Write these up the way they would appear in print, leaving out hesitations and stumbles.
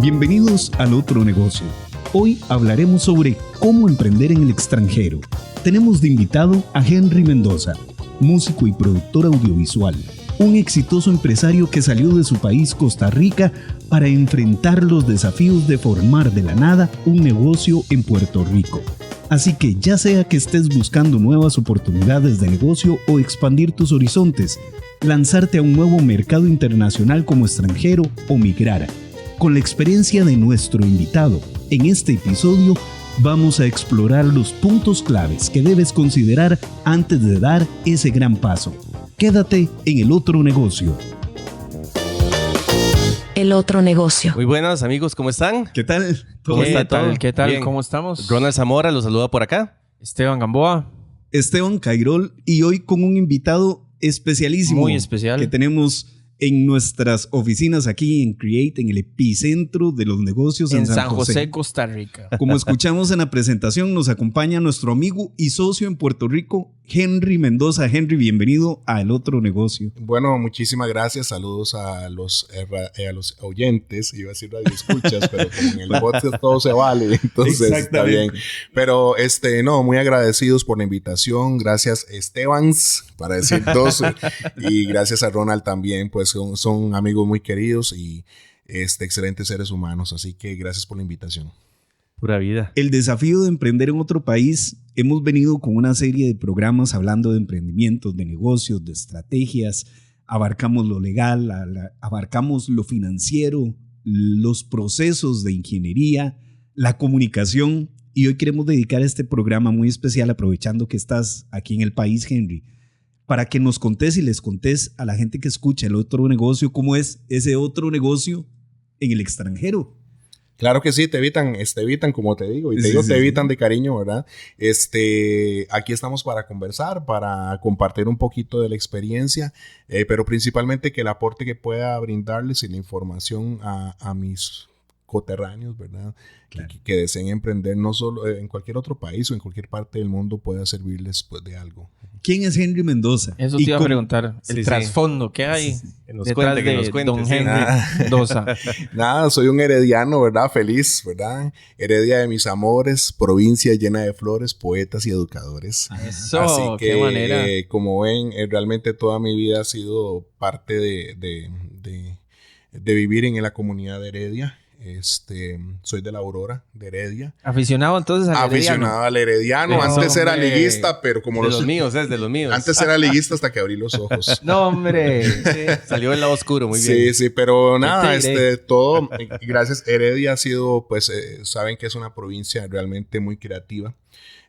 Bienvenidos al Otro Negocio. Hoy hablaremos sobre cómo emprender en el extranjero. Tenemos de invitado a Henry Mendoza, músico y productor audiovisual, un exitoso empresario que salió de su país, Costa Rica, para enfrentar los desafíos de formar de la nada un negocio en Puerto Rico. Así que ya sea que estés buscando nuevas oportunidades de negocio o expandir tus horizontes, lanzarte a un nuevo mercado internacional como extranjero o migrar. Con la experiencia de nuestro invitado, en este episodio vamos a explorar los puntos claves que debes considerar antes de dar ese gran paso. Quédate en El Otro Negocio. El Otro Negocio. Muy buenas amigos, ¿cómo están? ¿Qué tal? ¿Cómo está todo? ¿Qué tal? Bien. ¿Cómo estamos? Ronald Zamora los saluda por acá. Esteban Gamboa. Esteban Cairol, y hoy con un invitado especialísimo. Muy especial. Que tenemos en nuestras oficinas aquí en Create, en el epicentro de los negocios en San José, Costa Rica. Como escuchamos en la presentación, nos acompaña nuestro amigo y socio en Puerto Rico, Henry Mendoza. Henry, bienvenido a El Otro Negocio. Bueno, muchísimas gracias. Saludos a los oyentes. Iba a decir radioescuchas, pero como en el podcast todo se vale, entonces está bien. Pero muy agradecidos por la invitación. Gracias, Estebans, para decir dos. Y gracias a Ronald también, pues son amigos muy queridos y excelentes seres humanos. Así que gracias por la invitación. Pura vida. El desafío de emprender en otro país. Hemos venido con una serie de programas hablando de emprendimientos, de negocios, de estrategias. Abarcamos lo legal, abarcamos lo financiero, los procesos de ingeniería, la comunicación. Y hoy queremos dedicar este programa muy especial, aprovechando que estás aquí en el país, Henry, para que nos contés y les contés a la gente que escucha El Otro Negocio cómo es ese otro negocio en el extranjero. Claro que sí, te evitan, como te digo, y te evitan de cariño, ¿verdad? Aquí estamos para conversar, para compartir un poquito de la experiencia, pero principalmente que el aporte que pueda brindarles y la información a mis coterráneos, ¿verdad? Claro. Que deseen emprender no solo en cualquier otro país o en cualquier parte del mundo pueda servirles pues de algo. ¿Quién es Henry Mendoza? Eso te iba a preguntar. El trasfondo que hay detrás de don Henry Mendoza. Nada, soy un herediano, ¿verdad? Feliz, ¿verdad? Heredia de mis amores, provincia llena de flores, poetas y educadores. Eso, así que, qué manera. Como ven, realmente toda mi vida ha sido parte de vivir en la comunidad de Heredia. Soy de la Aurora, de Heredia. Aficionado entonces al Herediano. Aficionado al Herediano. Antes era liguista, pero como de los míos. Antes era liguista hasta que abrí los ojos. No, hombre. Sí. Salió del lado oscuro, muy bien. Sí, pero nada, todo, gracias. Heredia ha sido, pues, saben que es una provincia realmente muy creativa.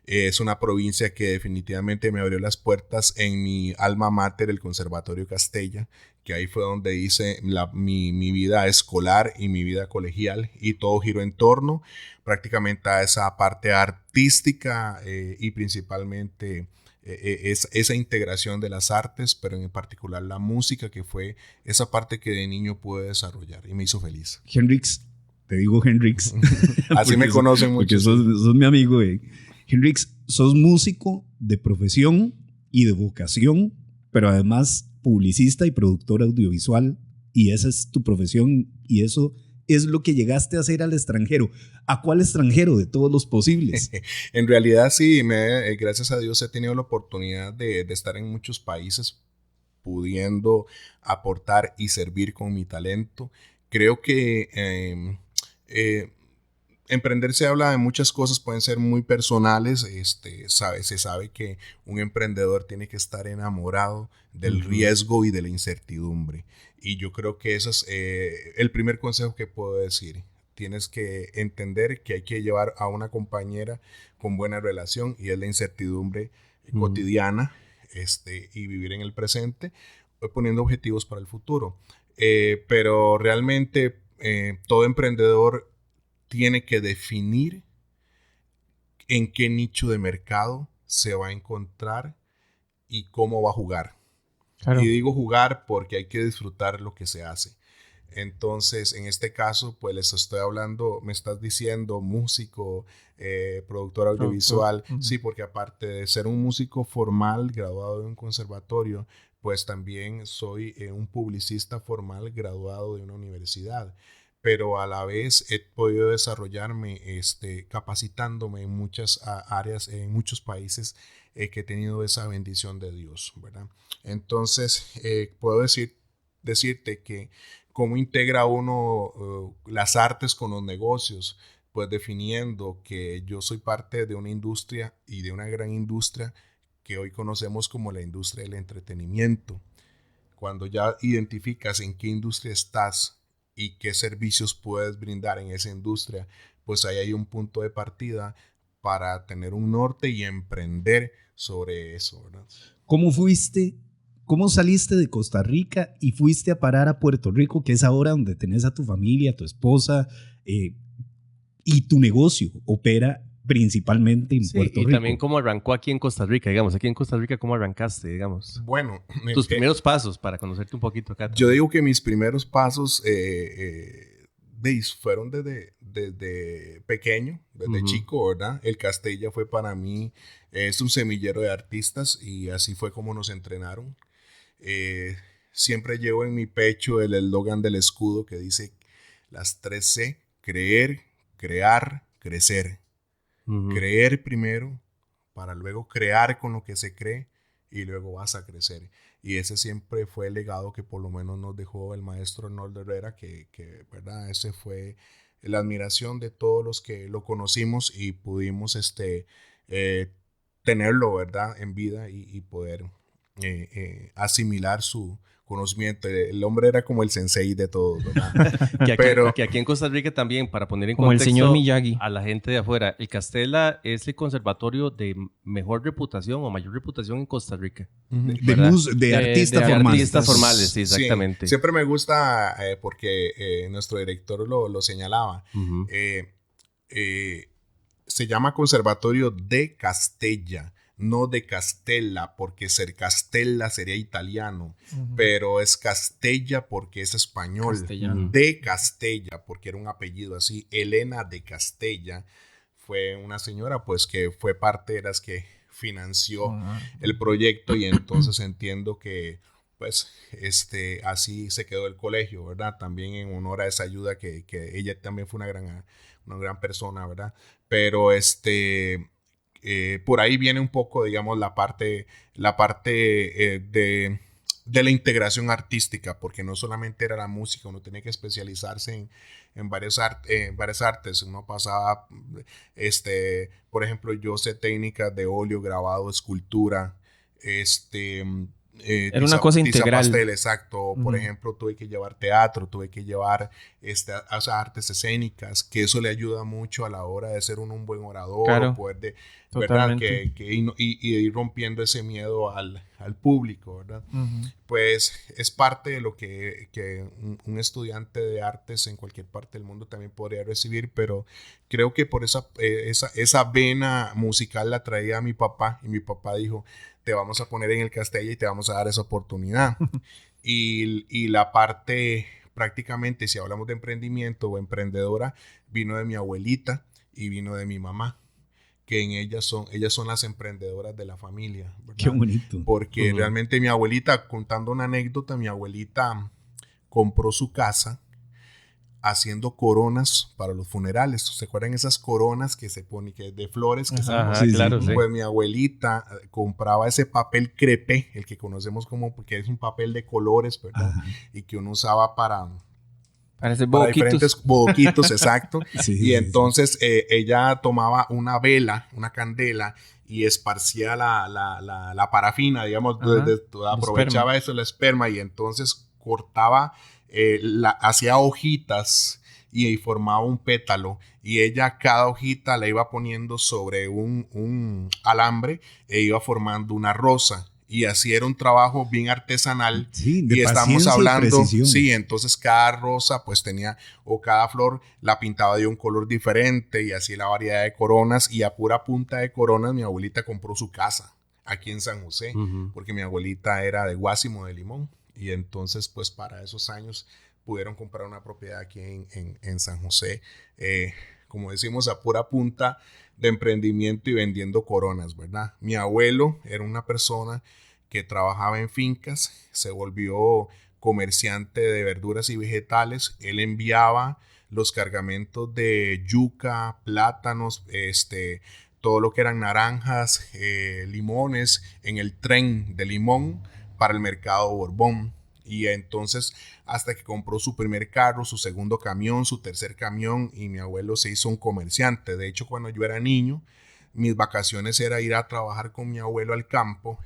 Es una provincia que definitivamente me abrió las puertas en mi alma mater, el Conservatorio Castella, que ahí fue donde hice mi vida escolar y mi vida colegial, y todo giró en torno prácticamente a esa parte artística y principalmente esa integración de las artes, pero en particular la música, que fue esa parte que de niño pude desarrollar y me hizo feliz. Hendrix, te digo Hendrix. Así me conocen mucho. Porque sos mi amigo. Hendrix, sos músico de profesión y de vocación, pero además publicista y productor audiovisual, y esa es tu profesión, y eso es lo que llegaste a hacer al extranjero. ¿A cuál extranjero de todos los posibles? En realidad sí, gracias a Dios he tenido la oportunidad de estar en muchos países, pudiendo aportar y servir con mi talento. Creo que emprender se habla de muchas cosas, pueden ser muy personales. Se sabe que un emprendedor tiene que estar enamorado del riesgo y de la incertidumbre. Y yo creo que ese es el primer consejo que puedo decir. Tienes que entender que hay que llevar a una compañera con buena relación, y es la incertidumbre cotidiana, y vivir en el presente, poniendo objetivos para el futuro. Pero realmente todo emprendedor tiene que definir en qué nicho de mercado se va a encontrar y cómo va a jugar. Claro. Y digo jugar porque hay que disfrutar lo que se hace. Entonces, en este caso, pues les estoy hablando, me estás diciendo músico, productor audiovisual. Sí, porque aparte de ser un músico formal, graduado de un conservatorio, pues también soy un publicista formal graduado de una universidad. pero a la vez he podido desarrollarme capacitándome en muchas áreas, en muchos países que he tenido esa bendición de Dios, ¿verdad? Entonces, puedo decirte que cómo integra uno las artes con los negocios, pues definiendo que yo soy parte de una industria y de una gran industria que hoy conocemos como la industria del entretenimiento. Cuando ya identificas en qué industria estás y qué servicios puedes brindar en esa industria, pues ahí hay un punto de partida para tener un norte y emprender sobre eso, ¿verdad? ¿Cómo saliste de Costa Rica y fuiste a parar a Puerto Rico, que es ahora donde tenés a tu familia, a tu esposa, y tu negocio opera principalmente en Puerto Rico? Y también cómo arrancó aquí en Costa Rica, digamos. Aquí en Costa Rica, ¿cómo arrancaste, digamos? Bueno, tus primeros pasos para conocerte un poquito acá. Yo digo que mis primeros pasos fueron desde pequeño, desde chico, ¿verdad? El Castella fue para mí, es un semillero de artistas y así fue como nos entrenaron. Siempre llevo en mi pecho el eslogan del escudo que dice las 3 C: creer, crear, crecer. Creer primero para luego crear con lo que se cree y luego vas a crecer. Y ese siempre fue el legado que por lo menos nos dejó el maestro Arnoldo Herrera, que ¿verdad? Ese fue la admiración de todos los que lo conocimos y pudimos tenerlo, ¿verdad? En vida y poder asimilar su conocimiento. El hombre era como el sensei de todos, ¿verdad? que aquí en Costa Rica también, para poner en como contexto el señor Miyagi a la gente de afuera, el Castella es el conservatorio de mejor reputación o mayor reputación en Costa Rica. De artistas formales. Artistas formales, sí, exactamente. Sí, siempre me gusta porque nuestro director lo señalaba. Se llama Conservatorio de Castella, no de Castella, porque ser Castella sería italiano, pero es Castella porque es español. Castellano. De Castella, porque era un apellido así. Elena de Castella fue una señora pues que fue parte de las que financió el proyecto, y entonces entiendo que pues así se quedó el colegio, ¿verdad? También en honor a esa ayuda que ella también fue una gran persona, ¿verdad? Pero por ahí viene un poco, digamos, la parte de la integración artística, porque no solamente era la música, uno tenía que especializarse en varias artes. Uno pasaba, por ejemplo, yo sé técnicas de óleo, grabado, escultura, era una cosa integral. Pastel, exacto. Por ejemplo, tuve que llevar teatro, tuve que llevar artes escénicas, que eso le ayuda mucho a la hora de ser un buen orador, claro, poder ¿verdad? Y ir rompiendo ese miedo al público, ¿verdad? Pues es parte de lo que un estudiante de artes en cualquier parte del mundo también podría recibir, pero creo que por esa vena musical la traía mi papá, y mi papá dijo: te vamos a poner en el Castella y te vamos a dar esa oportunidad. y la parte, prácticamente, si hablamos de emprendimiento o emprendedora, vino de mi abuelita y vino de mi mamá, que ellas son las emprendedoras de la familia, ¿verdad? Qué bonito. Porque realmente mi abuelita, contando una anécdota, mi abuelita compró su casa haciendo coronas para los funerales. ¿Se acuerdan esas coronas que se ponen de flores? Que claro, sí. Pues mi abuelita compraba ese papel crepé, el que conocemos como, porque es un papel de colores, ¿verdad? Y que uno usaba para diferentes boquitos, exacto. Y entonces ella tomaba una vela, una candela, y esparcía la parafina, digamos, aprovechaba eso, la esperma, y entonces cortaba, hacía hojitas y formaba un pétalo, y ella cada hojita la iba poniendo sobre un alambre e iba formando una rosa. Y así era un trabajo bien artesanal. Sí, y estamos hablando, sí, entonces cada rosa pues tenía, o cada flor la pintaba de un color diferente, y así la variedad de coronas. Y a pura punta de coronas mi abuelita compró su casa aquí en San José, porque mi abuelita era de Guásimo de Limón, y entonces pues para esos años pudieron comprar una propiedad aquí en San José, como decimos, a pura punta de emprendimiento y vendiendo coronas, ¿verdad? Mi abuelo era una persona que trabajaba en fincas, se volvió comerciante de verduras y vegetales. Él enviaba los cargamentos de yuca, plátanos, todo lo que eran naranjas, limones en el tren de Limón para el mercado Borbón. Y entonces hasta que compró su primer carro, su segundo camión, su tercer camión, y mi abuelo se hizo un comerciante. De hecho, cuando yo era niño, mis vacaciones era ir a trabajar con mi abuelo al campo,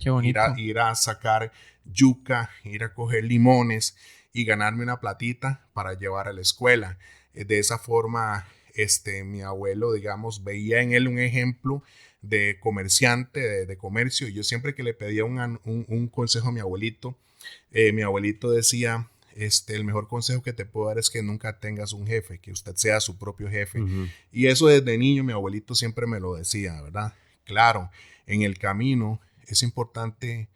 ir a sacar yuca, ir a coger limones y ganarme una platita para llevar a la escuela. De esa forma, mi abuelo, digamos, veía en él un ejemplo de comerciante, de comercio. Y yo siempre que le pedía un consejo a mi abuelito decía, el mejor consejo que te puedo dar es que nunca tengas un jefe, que usted sea su propio jefe. Uh-huh. Y eso desde niño mi abuelito siempre me lo decía, ¿verdad? Claro, en el camino es importante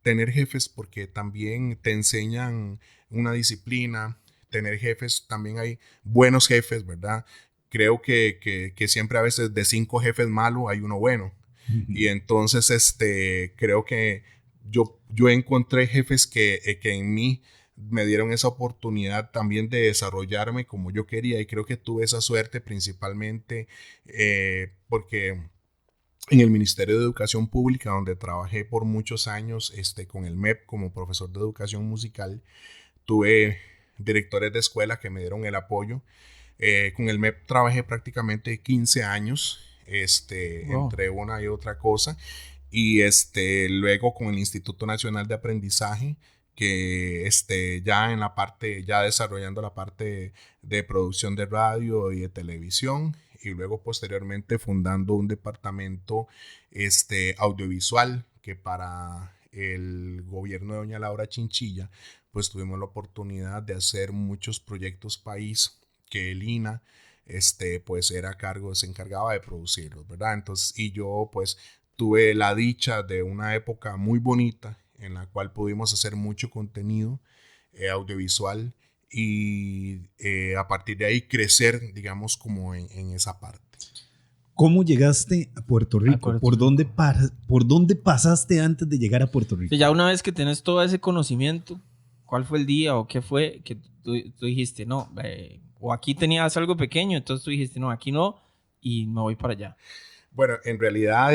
tener jefes porque también te enseñan una disciplina. Tener jefes, también hay buenos jefes, ¿verdad? Creo que siempre a veces de 5 jefes malos hay uno bueno. Uh-huh. Y entonces creo que yo encontré jefes que en mí me dieron esa oportunidad también de desarrollarme como yo quería, y creo que tuve esa suerte principalmente porque en el Ministerio de Educación Pública, donde trabajé por muchos años con el MEP como profesor de educación musical, tuve directores de escuela que me dieron el apoyo. Con el MEP trabajé prácticamente 15 años, entre una y otra cosa, y luego con el Instituto Nacional de Aprendizaje, que ya en la parte, ya desarrollando la parte de producción de radio y de televisión, y luego posteriormente fundando un departamento audiovisual que para el gobierno de doña Laura Chinchilla pues tuvimos la oportunidad de hacer muchos proyectos país que el INA pues se encargaba de producirlos, ¿verdad? Entonces, y yo pues tuve la dicha de una época muy bonita en la cual pudimos hacer mucho contenido audiovisual y a partir de ahí crecer, digamos, como en esa parte. ¿Cómo llegaste a Puerto Rico? ¿Por dónde pasaste antes de llegar a Puerto Rico? Ya una vez que tenés todo ese conocimiento, ¿cuál fue el día o qué fue que tú dijiste, no, o aquí tenías algo pequeño, entonces tú dijiste, no, aquí no, y me voy para allá? Bueno, en realidad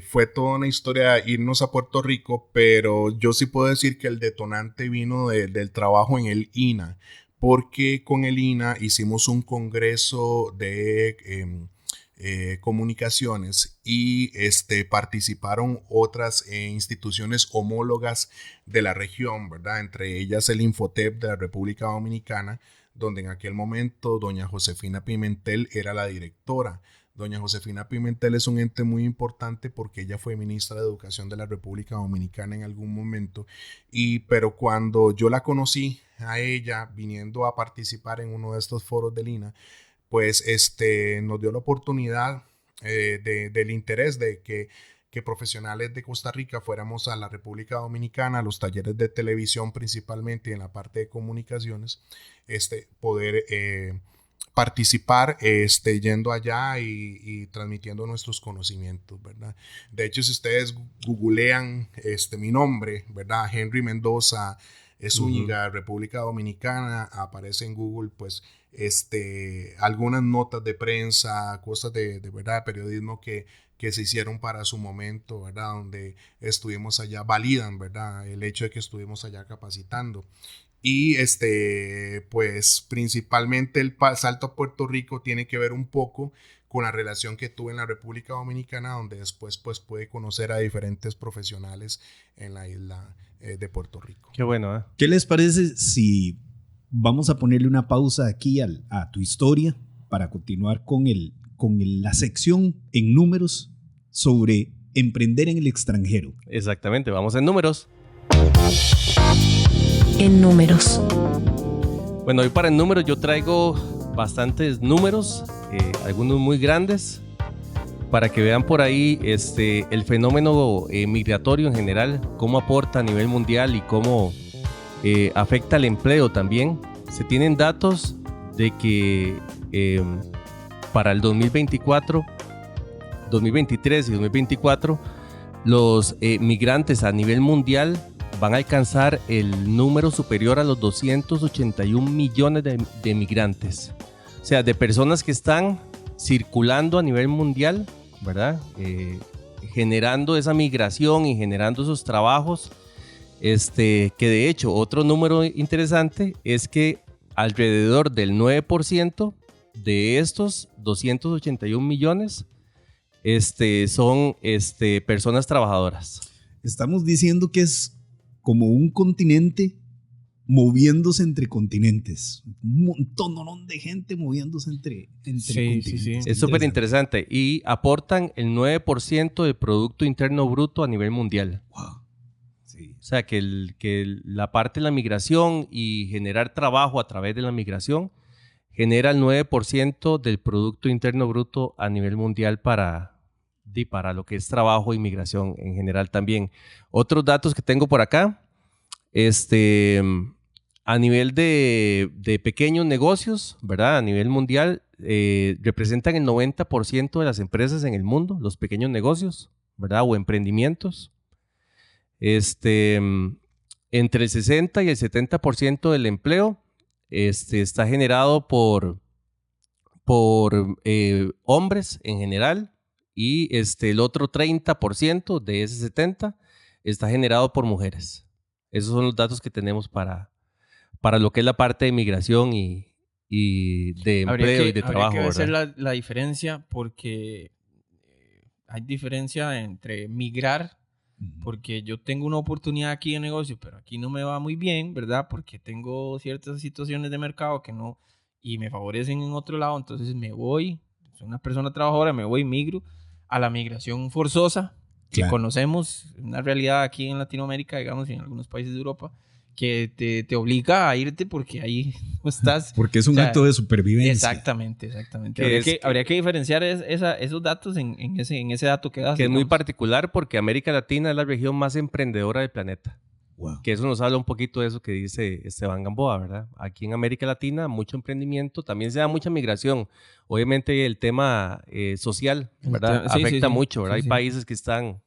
fue toda una historia irnos a Puerto Rico, pero yo sí puedo decir que el detonante vino del trabajo en el INA, porque con el INA hicimos un congreso de comunicaciones y participaron otras instituciones homólogas de la región, ¿verdad? Entre ellas el Infotep de la República Dominicana, donde en aquel momento doña Josefina Pimentel era la directora. Doña Josefina Pimentel es un ente muy importante porque ella fue ministra de Educación de la República Dominicana en algún momento, pero cuando yo la conocí a ella viniendo a participar en uno de estos foros del INA, pues nos dio la oportunidad del interés de que profesionales de Costa Rica fuéramos a la República Dominicana, a los talleres de televisión principalmente y en la parte de comunicaciones, poder participar yendo allá y transmitiendo nuestros conocimientos, ¿verdad? De hecho, si ustedes googlean mi nombre, ¿verdad? Henry Mendoza Zúñiga, República Dominicana, aparece en Google, pues, algunas notas de prensa, cosas de verdad, periodismo que se hicieron para su momento, ¿verdad? Donde estuvimos allá, validan, ¿verdad? El hecho de que estuvimos allá capacitando. Y pues principalmente el salto a Puerto Rico tiene que ver un poco con la relación que tuve en la República Dominicana, donde después pues pude conocer a diferentes profesionales en la isla de Puerto Rico. Qué bueno, ¿eh? ¿Qué les parece si vamos a ponerle una pausa aquí a tu historia para continuar con la sección en números sobre emprender en el extranjero? Exactamente, vamos en números. En números. Bueno, hoy para en números yo traigo bastantes números, algunos muy grandes, para que vean por ahí el fenómeno migratorio en general, cómo aporta a nivel mundial y cómo afecta al empleo también. Se tienen datos de que para el 2024, 2023 y 2024, los migrantes a nivel mundial van a alcanzar el número superior a los 281 millones de migrantes. O sea, de personas que están circulando a nivel mundial, ¿verdad? Generando esa migración y generando esos trabajos. Que de hecho, otro número interesante es que alrededor del 9% de estos 281 millones son personas trabajadoras. Estamos diciendo que es como un continente moviéndose entre continentes. Un montón de gente moviéndose entre continentes. sí. Es súper interesante. Y aportan el 9% del Producto Interno Bruto a nivel mundial. Wow. Sí. O sea, que la parte de la migración y generar trabajo a través de la migración genera el 9% del Producto Interno Bruto a nivel mundial para lo que es trabajo y migración en general también. Otros datos que tengo por acá, a nivel de pequeños negocios, ¿verdad? A nivel mundial, representan el 90% de las empresas en el mundo, los pequeños negocios, ¿verdad? O emprendimientos. Entre el 60 y el 70% del empleo está generado por hombres en general, y el otro 30% de ese 70% está generado por mujeres. Esos son los datos que tenemos para lo que es la parte de migración y de empleo y de trabajo. Habría que hacer ¿verdad? la diferencia, porque hay diferencia entre migrar, porque yo tengo una oportunidad aquí de negocio, pero aquí no me va muy bien, ¿verdad? Porque tengo ciertas situaciones de mercado que no, y me favorecen en otro lado, entonces me voy, soy una persona trabajadora, migro a la migración forzosa, que Claro. conocemos, una realidad aquí en Latinoamérica, digamos, y en algunos países de Europa, que te obliga a irte porque ahí no estás. Porque es un acto de supervivencia. Exactamente. Habría que diferenciar esos datos en ese dato que das. Que es muy particular porque América Latina es la región más emprendedora del planeta. Wow. Que eso nos habla un poquito de eso que dice Esteban Gamboa, ¿verdad? Aquí en América Latina, mucho emprendimiento, también se da mucha migración. Obviamente el tema social, ¿verdad? Afecta mucho, ¿verdad? Hay países que están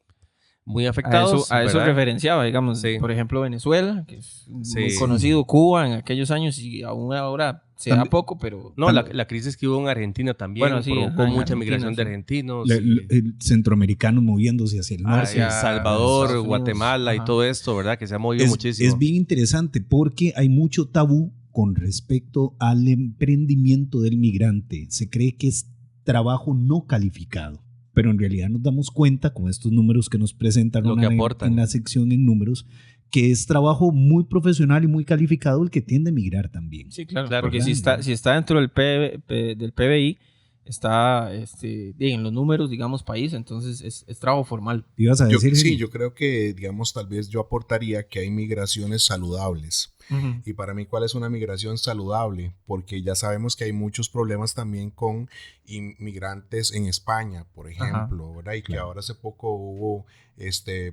muy afectados. A eso ¿verdad? referenciaba, digamos, Sí. Por ejemplo, Venezuela, que es Sí. muy conocido, Cuba en aquellos años, y aún ahora se da poco, pero... No, la crisis que hubo en Argentina también provocó mucha migración de argentinos. El centroamericano moviéndose hacia el norte. El Salvador, Estados Unidos, Guatemala y todo esto, ¿verdad? Que se ha movido muchísimo. Es bien interesante porque hay mucho tabú con respecto al emprendimiento del migrante. Se cree que es trabajo no calificado, pero en realidad nos damos cuenta con estos números que nos presentaron en la sección en números, que es trabajo muy profesional y muy calificado el que tiende a migrar también. Sí, claro, porque si está dentro del PBI, está en los números, digamos, país, entonces es trabajo formal. ¿Ibas a decir? Sí, yo creo que, digamos, tal vez yo aportaría que hay migraciones saludables. Uh-huh. Y para mí, ¿cuál es una migración saludable? Porque ya sabemos que hay muchos problemas también con inmigrantes en España, por ejemplo, ¿verdad? Y que ahora hace poco hubo,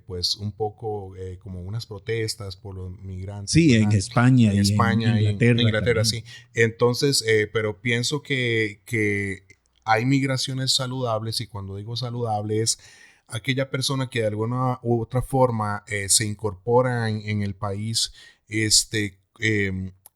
pues, un poco como unas protestas por los migrantes. Sí, ¿verdad? En España y en Inglaterra, sí. Entonces, pero pienso que hay migraciones saludables, y cuando digo saludable es aquella persona que de alguna u otra forma se incorpora en el país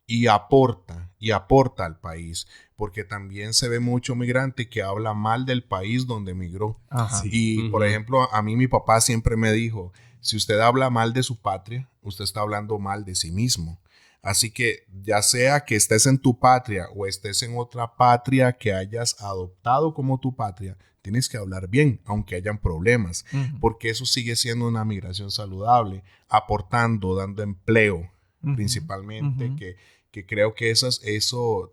y aporta al país, porque también se ve mucho migrante que habla mal del país donde migró. Ajá. Y por ejemplo, a mí mi papá siempre me dijo, si usted habla mal de su patria, usted está hablando mal de sí mismo. Así que ya sea que estés en tu patria o estés en otra patria que hayas adoptado como tu patria, tienes que hablar bien, aunque hayan problemas, porque eso sigue siendo una migración saludable, aportando, dando empleo, principalmente, que creo que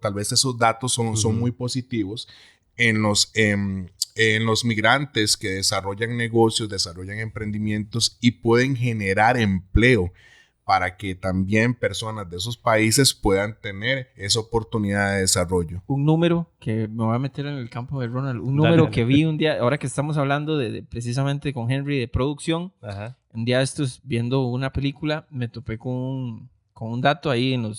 tal vez esos datos son muy positivos en los migrantes que desarrollan negocios, desarrollan emprendimientos y pueden generar empleo, para que también personas de esos países puedan tener esa oportunidad de desarrollo. Un número que me voy a meter en el campo de Ronald, número que vi un día, ahora que estamos hablando precisamente con Henry de producción, un día viendo una película, me topé con un dato ahí en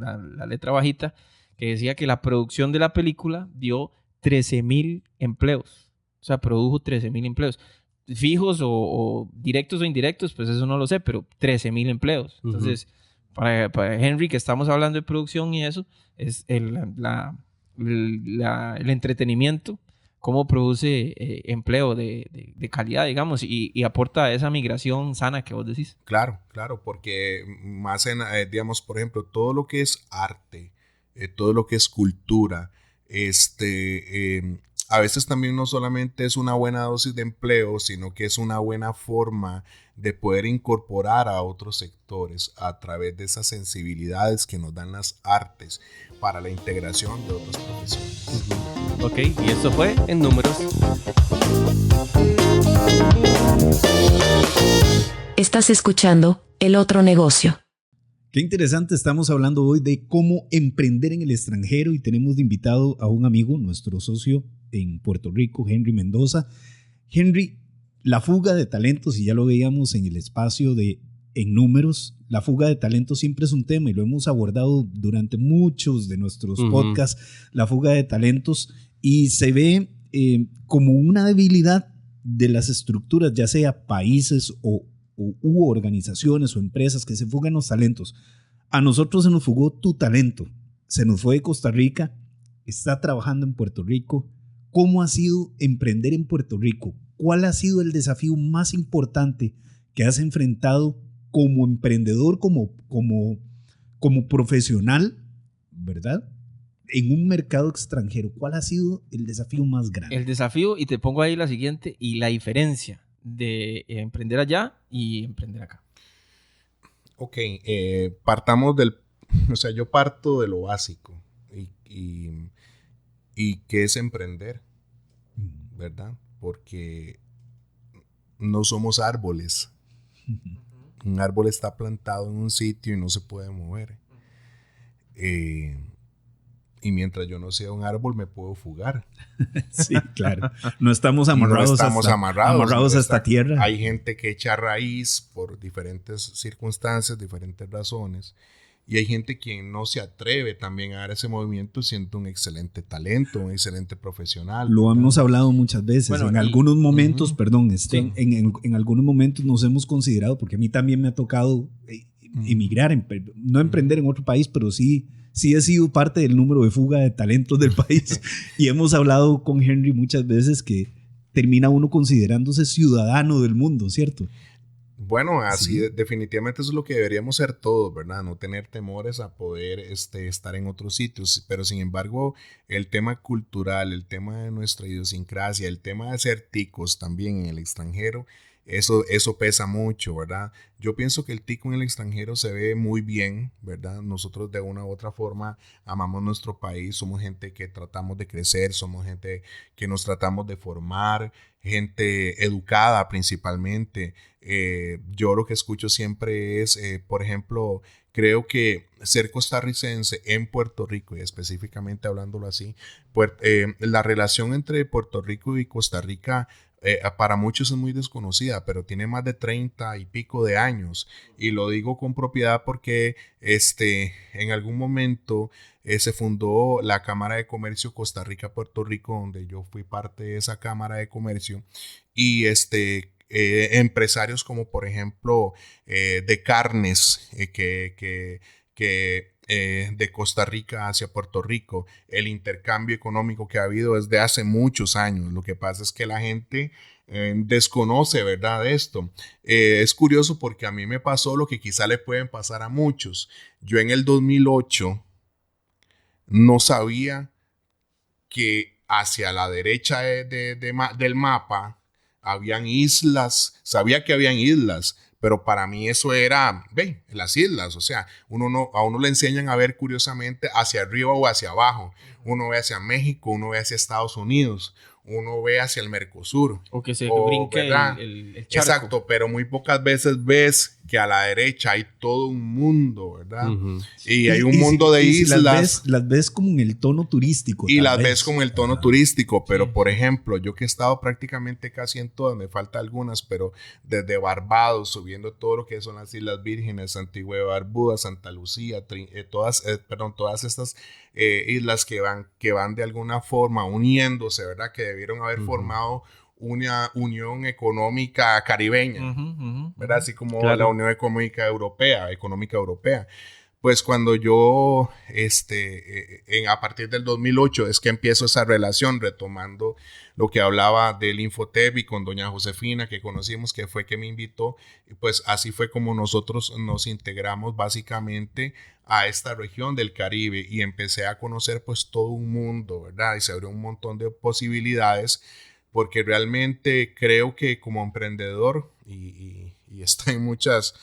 la letra bajita, que decía que la producción de la película dio 13,000 empleos, o sea, produjo 13,000 empleos. fijos o directos o indirectos, pues eso no lo sé, pero 13,000 empleos. Entonces, para Henry, que estamos hablando de producción y eso, es el entretenimiento, cómo produce empleo de calidad, digamos, y aporta esa migración sana que vos decís. Claro, porque más digamos, por ejemplo, todo lo que es arte, todo lo que es cultura, a veces también no solamente es una buena dosis de empleo, sino que es una buena forma de poder incorporar a otros sectores a través de esas sensibilidades que nos dan las artes para la integración de otras profesiones. Ok, y esto fue En Números. Estás escuchando El Otro Negocio. Qué interesante, estamos hablando hoy de cómo emprender en el extranjero y tenemos de invitado a un amigo, nuestro socio en Puerto Rico, Henry Mendoza. Henry, la fuga de talentos, y ya lo veíamos en el espacio de En Números, la fuga de talentos siempre es un tema y lo hemos abordado durante muchos de nuestros podcasts, la fuga de talentos, y se ve como una debilidad de las estructuras, ya sea países u organizaciones o empresas que se fugan los talentos. A nosotros se nos fugó tu talento, se nos fue de Costa Rica, está trabajando en Puerto Rico. ¿Cómo ha sido emprender en Puerto Rico? ¿Cuál ha sido el desafío más importante que has enfrentado como emprendedor, como profesional, ¿verdad? En un mercado extranjero, ¿cuál ha sido el desafío más grande? El desafío, y te pongo ahí la siguiente, y la diferencia de emprender allá y emprender acá. Ok, partamos yo parto de lo básico y qué es emprender, ¿verdad? Porque no somos árboles. Un árbol está plantado en un sitio y no se puede mover. Y mientras yo no sea un árbol, me puedo fugar. Sí, claro. No estamos amarrados, amarrados a esta tierra. Hay gente que echa raíz por diferentes circunstancias, diferentes razones. Y hay gente quien no se atreve también a dar ese movimiento siendo un excelente talento, un excelente profesional. Lo hemos hablado muchas veces. Bueno, en algunos momentos, sí. en algunos momentos nos hemos considerado, porque a mí también me ha tocado emigrar, no emprender en otro país, pero sí he sido parte del número de fuga de talentos del país. Y hemos hablado con Henry muchas veces que termina uno considerándose ciudadano del mundo, ¿cierto? Bueno, así Sí. definitivamente eso es lo que deberíamos ser todos, ¿verdad? No tener temores a poder estar en otros sitios, pero sin embargo el tema cultural, el tema de nuestra idiosincrasia, el tema de ser ticos también en el extranjero, eso pesa mucho, ¿verdad? Yo pienso que el tico en el extranjero se ve muy bien, ¿verdad? Nosotros de una u otra forma amamos nuestro país, somos gente que tratamos de crecer, somos gente que nos tratamos de formar, gente educada principalmente. Yo lo que escucho siempre es, por ejemplo, creo que ser costarricense en Puerto Rico, y específicamente hablándolo así, la relación entre Puerto Rico y Costa Rica para muchos es muy desconocida, pero tiene más de 30 y pico de años. Y lo digo con propiedad porque en algún momento se fundó la Cámara de Comercio Costa Rica-Puerto Rico, donde yo fui parte de esa Cámara de Comercio. Y empresarios como por ejemplo de carnes de Costa Rica hacia Puerto Rico, el intercambio económico que ha habido desde hace muchos años. Lo que pasa es que la gente desconoce, ¿verdad?, esto. Es curioso porque a mí me pasó lo que quizá le pueden pasar a muchos. Yo en el 2008 no sabía que hacia la derecha del mapa habían islas, sabía que habían islas, pero para mí eso era, las islas, o sea, a uno le enseñan a ver curiosamente hacia arriba o hacia abajo. Uno ve hacia México, uno ve hacia Estados Unidos, uno ve hacia el Mercosur. O que se brinque el charco. Exacto, pero muy pocas veces ves que a la derecha hay todo un mundo, ¿verdad? Y hay un mundo de islas. Las ves como en el tono turístico. Y las ves como en el tono turístico, pero por ejemplo, yo que he estado prácticamente casi en todas, me faltan algunas, pero desde Barbados, subiendo todo lo que son las Islas Vírgenes, Antigua y Barbuda, Santa Lucía, todas estas islas que van de alguna forma uniéndose, ¿verdad? Que debieron haber formado una unión económica caribeña, ¿verdad? Así como la Unión Económica Europea. Pues cuando yo, a partir del 2008 es que empiezo esa relación, retomando lo que hablaba del Infotep y con doña Josefina que conocimos, que fue que me invitó, y pues así fue como nosotros nos integramos básicamente a esta región del Caribe y empecé a conocer pues todo un mundo, ¿verdad? Y se abrió un montón de posibilidades porque realmente creo que como emprendedor y está en muchas...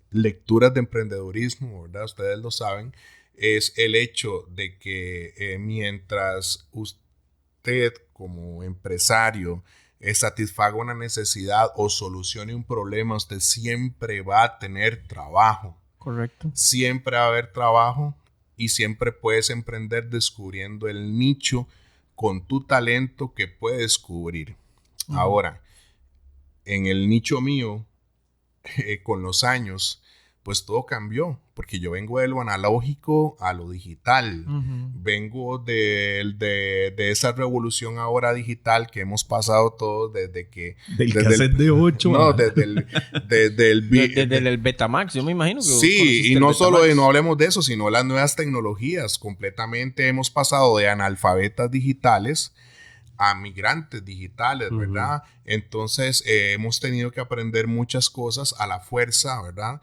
lecturas de emprendedurismo, ¿verdad? Ustedes lo saben, es el hecho de que mientras usted como empresario satisfaga una necesidad o solucione un problema, usted siempre va a tener trabajo. Correcto. Siempre va a haber trabajo y siempre puedes emprender descubriendo el nicho con tu talento que puedes cubrir. Ahora, en el nicho mío, con los años, pues todo cambió, porque yo vengo de lo analógico a lo digital. Vengo de esa revolución ahora digital que hemos pasado todos desde que... Del cassette de 8. No, desde el Betamax, yo me imagino. Que sí, y no solo, no hablemos de eso, sino las nuevas tecnologías. Completamente hemos pasado de analfabetas digitales a migrantes digitales, ¿verdad? Entonces hemos tenido que aprender muchas cosas a la fuerza, ¿verdad?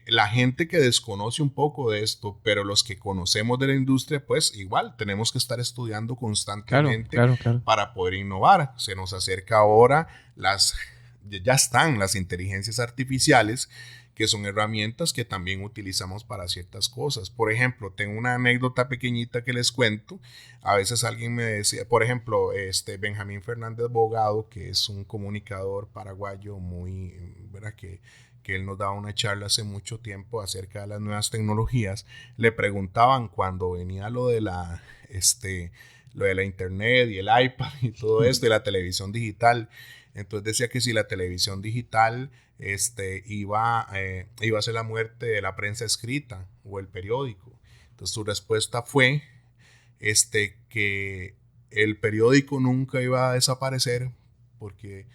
La gente que desconoce un poco de esto, pero los que conocemos de la industria, pues igual tenemos que estar estudiando constantemente para poder innovar. Se nos acerca ahora ya están las inteligencias artificiales, que son herramientas que también utilizamos para ciertas cosas. Por ejemplo, tengo una anécdota pequeñita que les cuento. A veces alguien me decía, por ejemplo, Benjamín Fernández Bogado, que es un comunicador paraguayo muy, ¿verdad? Que él nos daba una charla hace mucho tiempo acerca de las nuevas tecnologías. Le preguntaban cuando venía lo de la internet y el iPad y todo esto, y la televisión digital. Entonces decía que si la televisión digital iba a ser la muerte de la prensa escrita o el periódico. Entonces su respuesta fue que el periódico nunca iba a desaparecer porque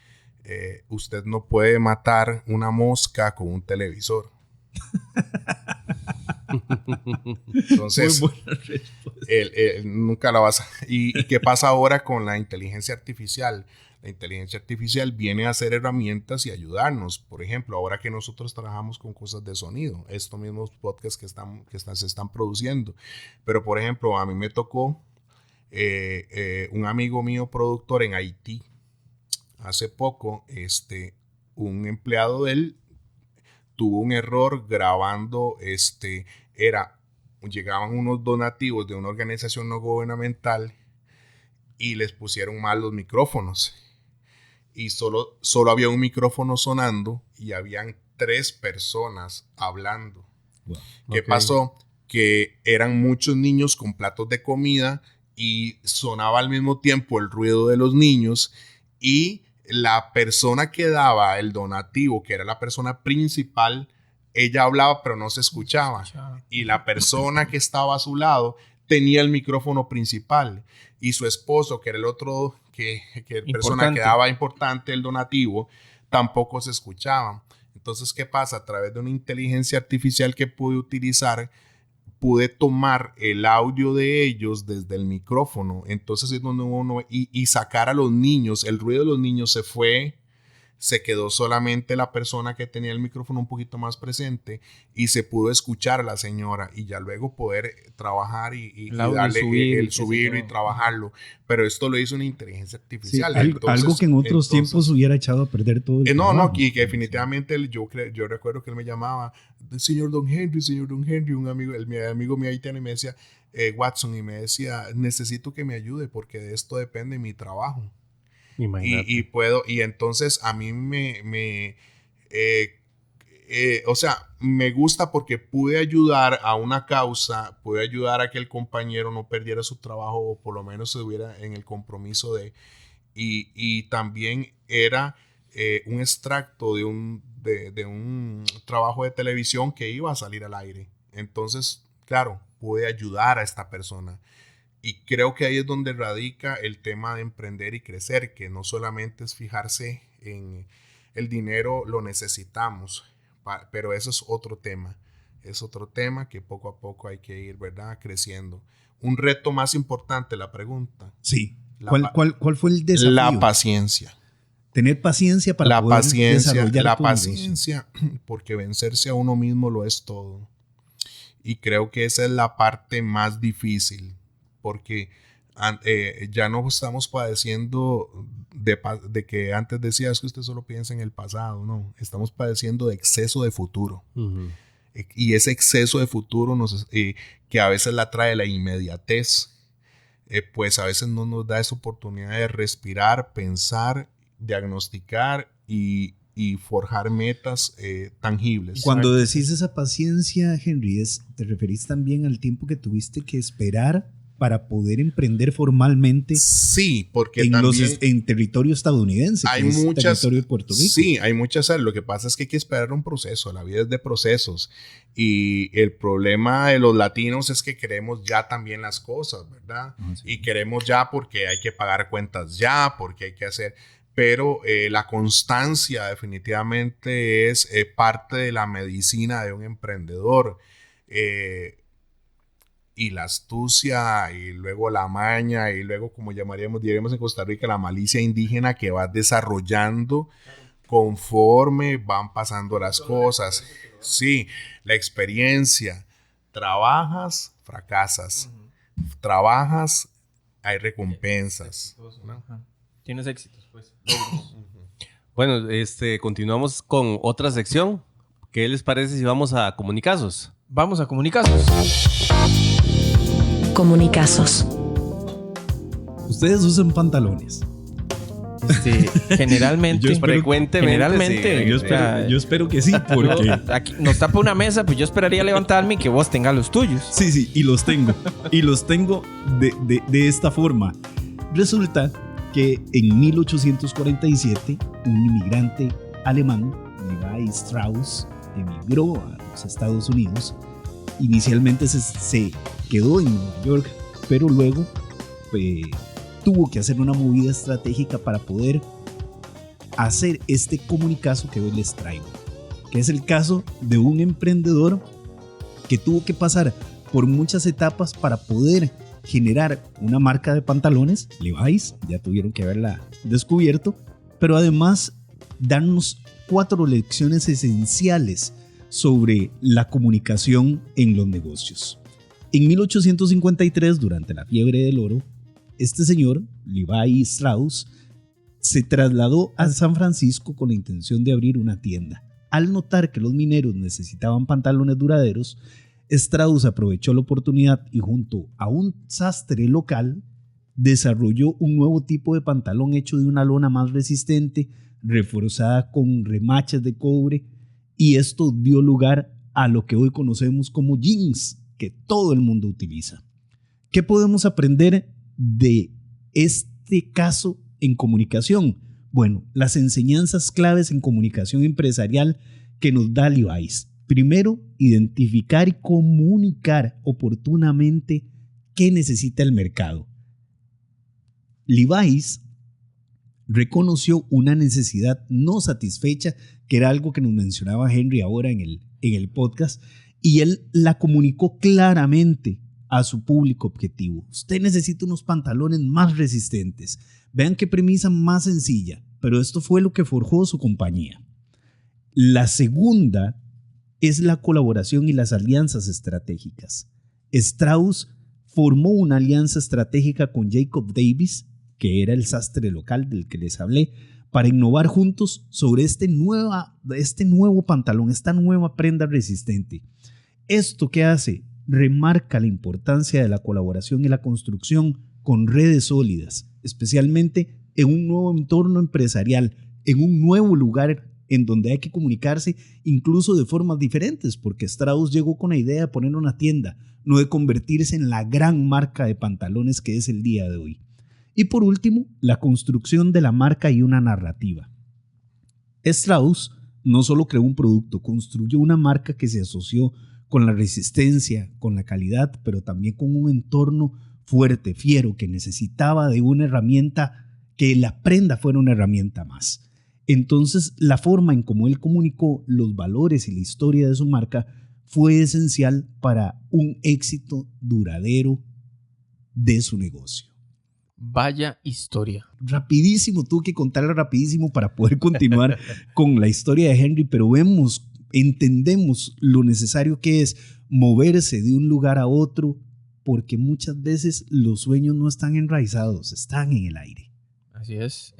usted no puede matar una mosca con un televisor. Entonces, nunca la vas a... ¿Y qué pasa ahora con la inteligencia artificial? La inteligencia artificial viene a hacer herramientas y ayudarnos. Por ejemplo, ahora que nosotros trabajamos con cosas de sonido, estos mismos podcasts se están produciendo. Pero, por ejemplo, a mí me tocó un amigo mío productor en Haití. Hace poco, un empleado de él tuvo un error grabando, llegaban unos donativos de una organización no gubernamental y les pusieron mal los micrófonos. Y solo había un micrófono sonando y habían 3 personas hablando. Wow. ¿Qué pasó? Que eran muchos niños con platos de comida y sonaba al mismo tiempo el ruido de los niños y la persona que daba el donativo, que era la persona principal, ella hablaba pero no se escuchaba. Y la persona que estaba a su lado tenía el micrófono principal y su esposo, que era el otro que persona que daba importante el donativo, tampoco se escuchaba. Entonces, ¿qué pasa? A través de una inteligencia artificial que pude utilizar, pude tomar el audio de ellos desde el micrófono. Entonces es donde uno y sacar a los niños, el ruido de los niños se fue, se quedó solamente la persona que tenía el micrófono un poquito más presente y se pudo escuchar a la señora y ya luego poder trabajar y darle subirlo y trabajarlo. Pero esto lo hizo una inteligencia artificial. Sí, algo que en otros tiempos hubiera echado a perder todo el trabajo. Y que definitivamente yo recuerdo que él me llamaba señor Don Henry, un amigo mío haitiano, y me decía Watson, y me decía, necesito que me ayude porque de esto depende mi trabajo. Y entonces a mí me gusta porque pude ayudar a una causa, pude ayudar a que el compañero no perdiera su trabajo o por lo menos se hubiera en el compromiso y también era un extracto de un trabajo de televisión que iba a salir al aire. Entonces, claro, pude ayudar a esta persona. Y creo que ahí es donde radica el tema de emprender y crecer, que no solamente es fijarse en el dinero, lo necesitamos, pero eso es otro tema. Es otro tema que poco a poco hay que ir, ¿verdad?, creciendo. Un reto más importante, la pregunta. Sí. ¿Cuál fue el desafío? La paciencia. Tener paciencia para poder desarrollar la tu paciencia, porque vencerse a uno mismo lo es todo. Y creo que esa es la parte más difícil, porque ya no estamos padeciendo de que antes decías que usted solo piensa en el pasado, no, estamos padeciendo de exceso de futuro. Ujú. Y ese exceso de futuro que a veces la trae la inmediatez, pues a veces no nos da esa oportunidad de respirar, pensar, diagnosticar y forjar metas tangibles. Cuando decís esa paciencia, Henry, ¿te referís también al tiempo que tuviste que esperar para poder emprender formalmente? Sí, porque en territorio estadounidense, hay que es muchas, territorio de Puerto Rico. Sí, hay muchas. Lo que pasa es que hay que esperar un proceso. La vida es de procesos. Y el problema de los latinos es que queremos ya también las cosas, ¿verdad? Ah, sí. Y queremos ya porque hay que pagar cuentas ya, porque hay que hacer... Pero la constancia definitivamente es parte de la medicina de un emprendedor. Y la astucia, y luego la maña, y luego, como diríamos en Costa Rica, la malicia indígena que vas desarrollando conforme van pasando las cosas. Sí, la experiencia. Trabajas, fracasas. Trabajas, hay recompensas, ¿no? Tienes éxitos, pues. Bueno, continuamos con otra sección. ¿Qué les parece si vamos a comunicazos? Vamos a comunicazos. Comunicazos. Ustedes usan pantalones. Generalmente. Frecuentemente. Sí. Yo espero que sí, porque... Aquí nos tapa una mesa, pues yo esperaría levantarme y que vos tengas los tuyos. Sí, y los tengo. Y los tengo de esta forma. Resulta que en 1847 un inmigrante alemán, Levi Strauss, emigró a los Estados Unidos. Inicialmente se quedó en Nueva York, pero luego tuvo que hacer una movida estratégica para poder hacer este comunicazo que hoy les traigo, que es el caso de un emprendedor que tuvo que pasar por muchas etapas para poder generar una marca de pantalones, Levi's, ya tuvieron que haberla descubierto, pero además darnos 4 lecciones esenciales sobre la comunicación en los negocios. En 1853, durante la fiebre del oro, este señor, Levi Strauss, se trasladó a San Francisco con la intención de abrir una tienda. Al notar que los mineros necesitaban pantalones duraderos, Strauss aprovechó la oportunidad y junto a un sastre local desarrolló un nuevo tipo de pantalón hecho de una lona más resistente, reforzada con remaches de cobre, y esto dio lugar a lo que hoy conocemos como jeans, que todo el mundo utiliza. ¿Qué podemos aprender de este caso en comunicación? Bueno, las enseñanzas claves en comunicación empresarial que nos da Levi's. Primero, identificar y comunicar oportunamente qué necesita el mercado. Levi's reconoció una necesidad no satisfecha, que era algo que nos mencionaba Henry ahora en el podcast, y él la comunicó claramente a su público objetivo. Usted necesita unos pantalones más resistentes. Vean qué premisa más sencilla, pero esto fue lo que forjó su compañía. La segunda es la colaboración y las alianzas estratégicas. Strauss formó una alianza estratégica con Jacob Davis, que era el sastre local del que les hablé, para innovar juntos sobre este nuevo pantalón, esta nueva prenda resistente. ¿Esto qué hace? Remarca la importancia de la colaboración y la construcción con redes sólidas, especialmente en un nuevo entorno empresarial, en un nuevo lugar en donde hay que comunicarse incluso de formas diferentes, porque Strauss llegó con la idea de poner una tienda, no de convertirse en la gran marca de pantalones que es el día de hoy. Y por último, la construcción de la marca y una narrativa. Strauss no solo creó un producto, construyó una marca que se asoció con la resistencia, con la calidad, pero también con un entorno fuerte, fiero, que necesitaba de una herramienta, que la prenda fuera una herramienta más. Entonces, la forma en cómo él comunicó los valores y la historia de su marca fue esencial para un éxito duradero de su negocio. Vaya historia. Rapidísimo, tuve que contarla rapidísimo para poder continuar con la historia de Henry, pero entendemos lo necesario que es moverse de un lugar a otro, porque muchas veces los sueños no están enraizados, están en el aire. Así es.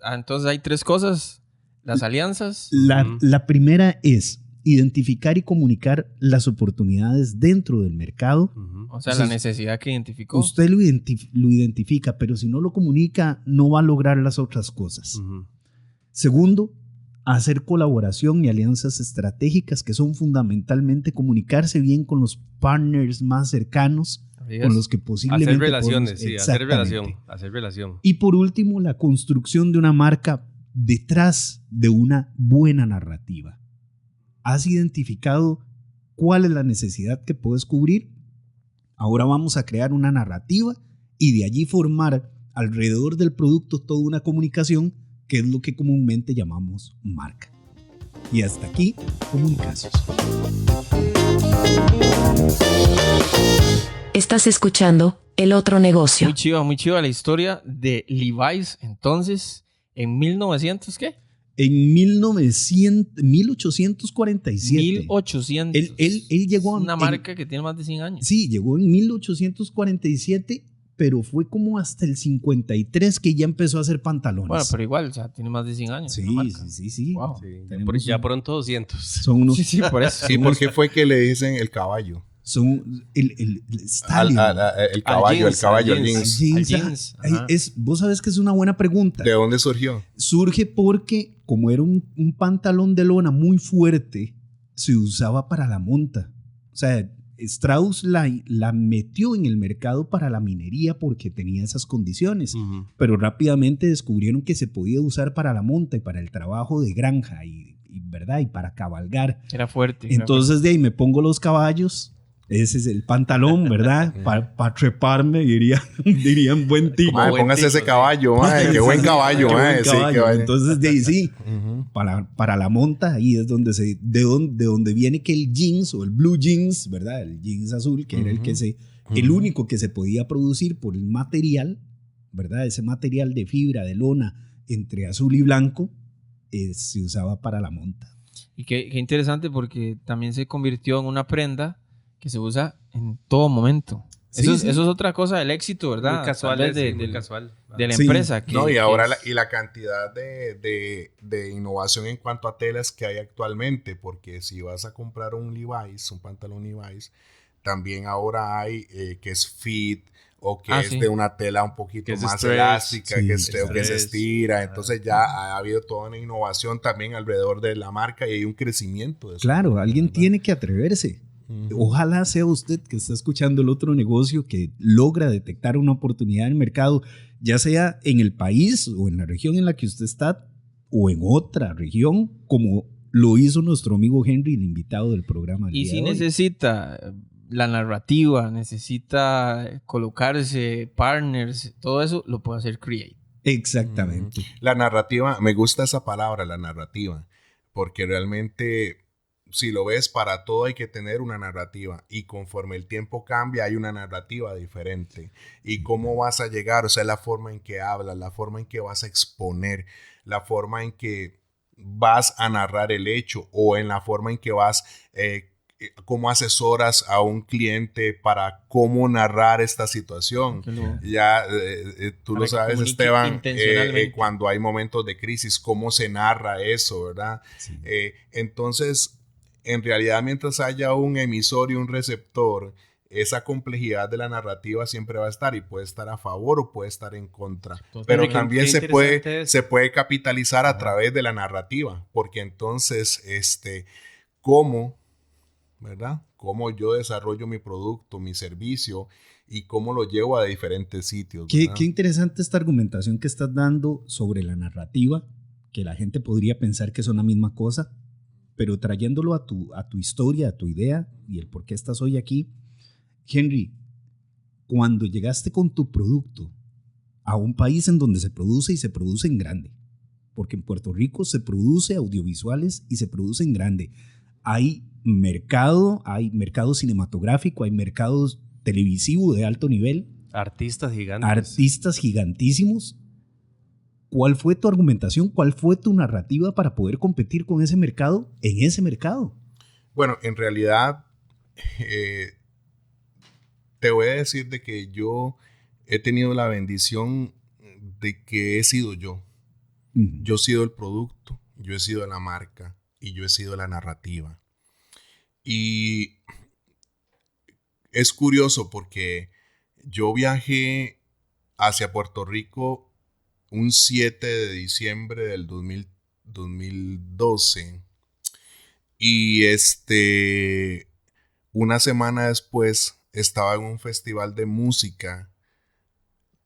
Entonces hay 3 cosas. Las alianzas. La primera es identificar y comunicar las oportunidades dentro del mercado. O sea, la necesidad que identificó. Usted lo identifica, pero si no lo comunica, no va a lograr las otras cosas. Segundo, hacer colaboración y alianzas estratégicas, que son fundamentalmente comunicarse bien con los partners más cercanos, con los que posiblemente hacer relaciones, podemos, hacer relación. Y por último, la construcción de una marca detrás de una buena narrativa. ¿Has identificado cuál es la necesidad que puedes cubrir? Ahora vamos a crear una narrativa y de allí formar alrededor del producto toda una comunicación, que es lo que comúnmente llamamos marca. Y hasta aquí, Comunicazos. Estás escuchando El Otro Negocio. Muy chiva la historia de Levi's. Entonces, en 1900, ¿qué? En 1847. 1800. Él llegó a una marca que tiene más de 100 años. Sí, llegó en 1847, pero fue como hasta el 53 que ya empezó a hacer pantalones. Bueno, pero igual, o sea, tiene más de 100 años. Sí. Wow. Sí, ya pronto 200. Son unos, Sí, por eso. Sí, ¿por qué fue que le dicen el caballo? Son el stallion. El caballo, el jeans. Vos sabés que es una buena pregunta. ¿De dónde surgió? Surge porque, como era un pantalón de lona muy fuerte, se usaba para la monta. O sea, Strauss la metió en el mercado para la minería porque tenía esas condiciones. Pero rápidamente descubrieron que se podía usar para la monta y para el trabajo de granja y ¿verdad? Y para cabalgar. Era fuerte. Entonces de ahí me pongo los caballos. Ese es el pantalón, ¿verdad? Para treparme, dirían buen tipo. Póngase ese caballo, qué buen caballo. Entonces, de ahí sí, para la monta, ahí es donde de donde viene que el jeans o el blue jeans, ¿verdad? El jeans azul, que era el único que se podía producir por el material, ¿verdad? Ese material de fibra, de lona, entre azul y blanco, se usaba para la monta. Y qué interesante, porque también se convirtió en una prenda que se usa en todo momento. Sí, eso es otra cosa del éxito, ¿verdad? Muy casual, casual. De la empresa. Y ahora la cantidad de innovación en cuanto a telas que hay actualmente, porque si vas a comprar un pantalón Levi's, también ahora hay que es fit, o que es de una tela un poquito más elástica, que se estira. Entonces ya ha habido toda una innovación también alrededor de la marca y hay un crecimiento de eso. Claro, alguien tiene que atreverse. Ojalá sea usted que está escuchando El Otro Negocio que logra detectar una oportunidad en el mercado, ya sea en el país o en la región en la que usted está o en otra región, como lo hizo nuestro amigo Henry, el invitado del programa. Y si necesita la narrativa, necesita colocarse partners, todo eso lo puede hacer Create. Exactamente. La narrativa, me gusta esa palabra, la narrativa, porque realmente si lo ves, para todo hay que tener una narrativa y conforme el tiempo cambia hay una narrativa diferente. Y cómo vas a llegar, o sea, la forma en que hablas, la forma en que vas a exponer, la forma en que vas a narrar el hecho o en la forma en que vas, cómo asesoras a un cliente para cómo narrar esta situación. Ya tú lo sabes, Esteban, cuando hay momentos de crisis, cómo se narra eso, ¿verdad? Sí. Entonces, en realidad, mientras haya un emisor y un receptor, esa complejidad de la narrativa siempre va a estar y puede estar a favor o puede estar en contra. Entonces, pero también se puede capitalizar a través de la narrativa, porque entonces, ¿cómo, verdad? Cómo yo desarrollo mi producto, mi servicio y cómo lo llevo a diferentes sitios. Qué interesante esta argumentación que estás dando sobre la narrativa, que la gente podría pensar que son la misma cosa, pero trayéndolo a tu historia, a tu idea y el por qué estás hoy aquí. Henry, cuando llegaste con tu producto a un país en donde se produce y se produce en grande, porque en Puerto Rico se produce audiovisuales y se produce en grande. Hay mercado cinematográfico, hay mercado televisivo de alto nivel, Artistas gigantes. artistas gigantísimos. ¿Cuál fue tu argumentación? ¿Cuál fue tu narrativa para poder competir con ese mercado en ese mercado? Bueno, en realidad, te voy a decir de que yo he tenido la bendición de que he sido yo. Yo he sido el producto, yo he sido la marca y yo he sido la narrativa. Y es curioso porque yo viajé hacia Puerto Rico un 7 de diciembre del 2012 y una semana después estaba en un festival de música,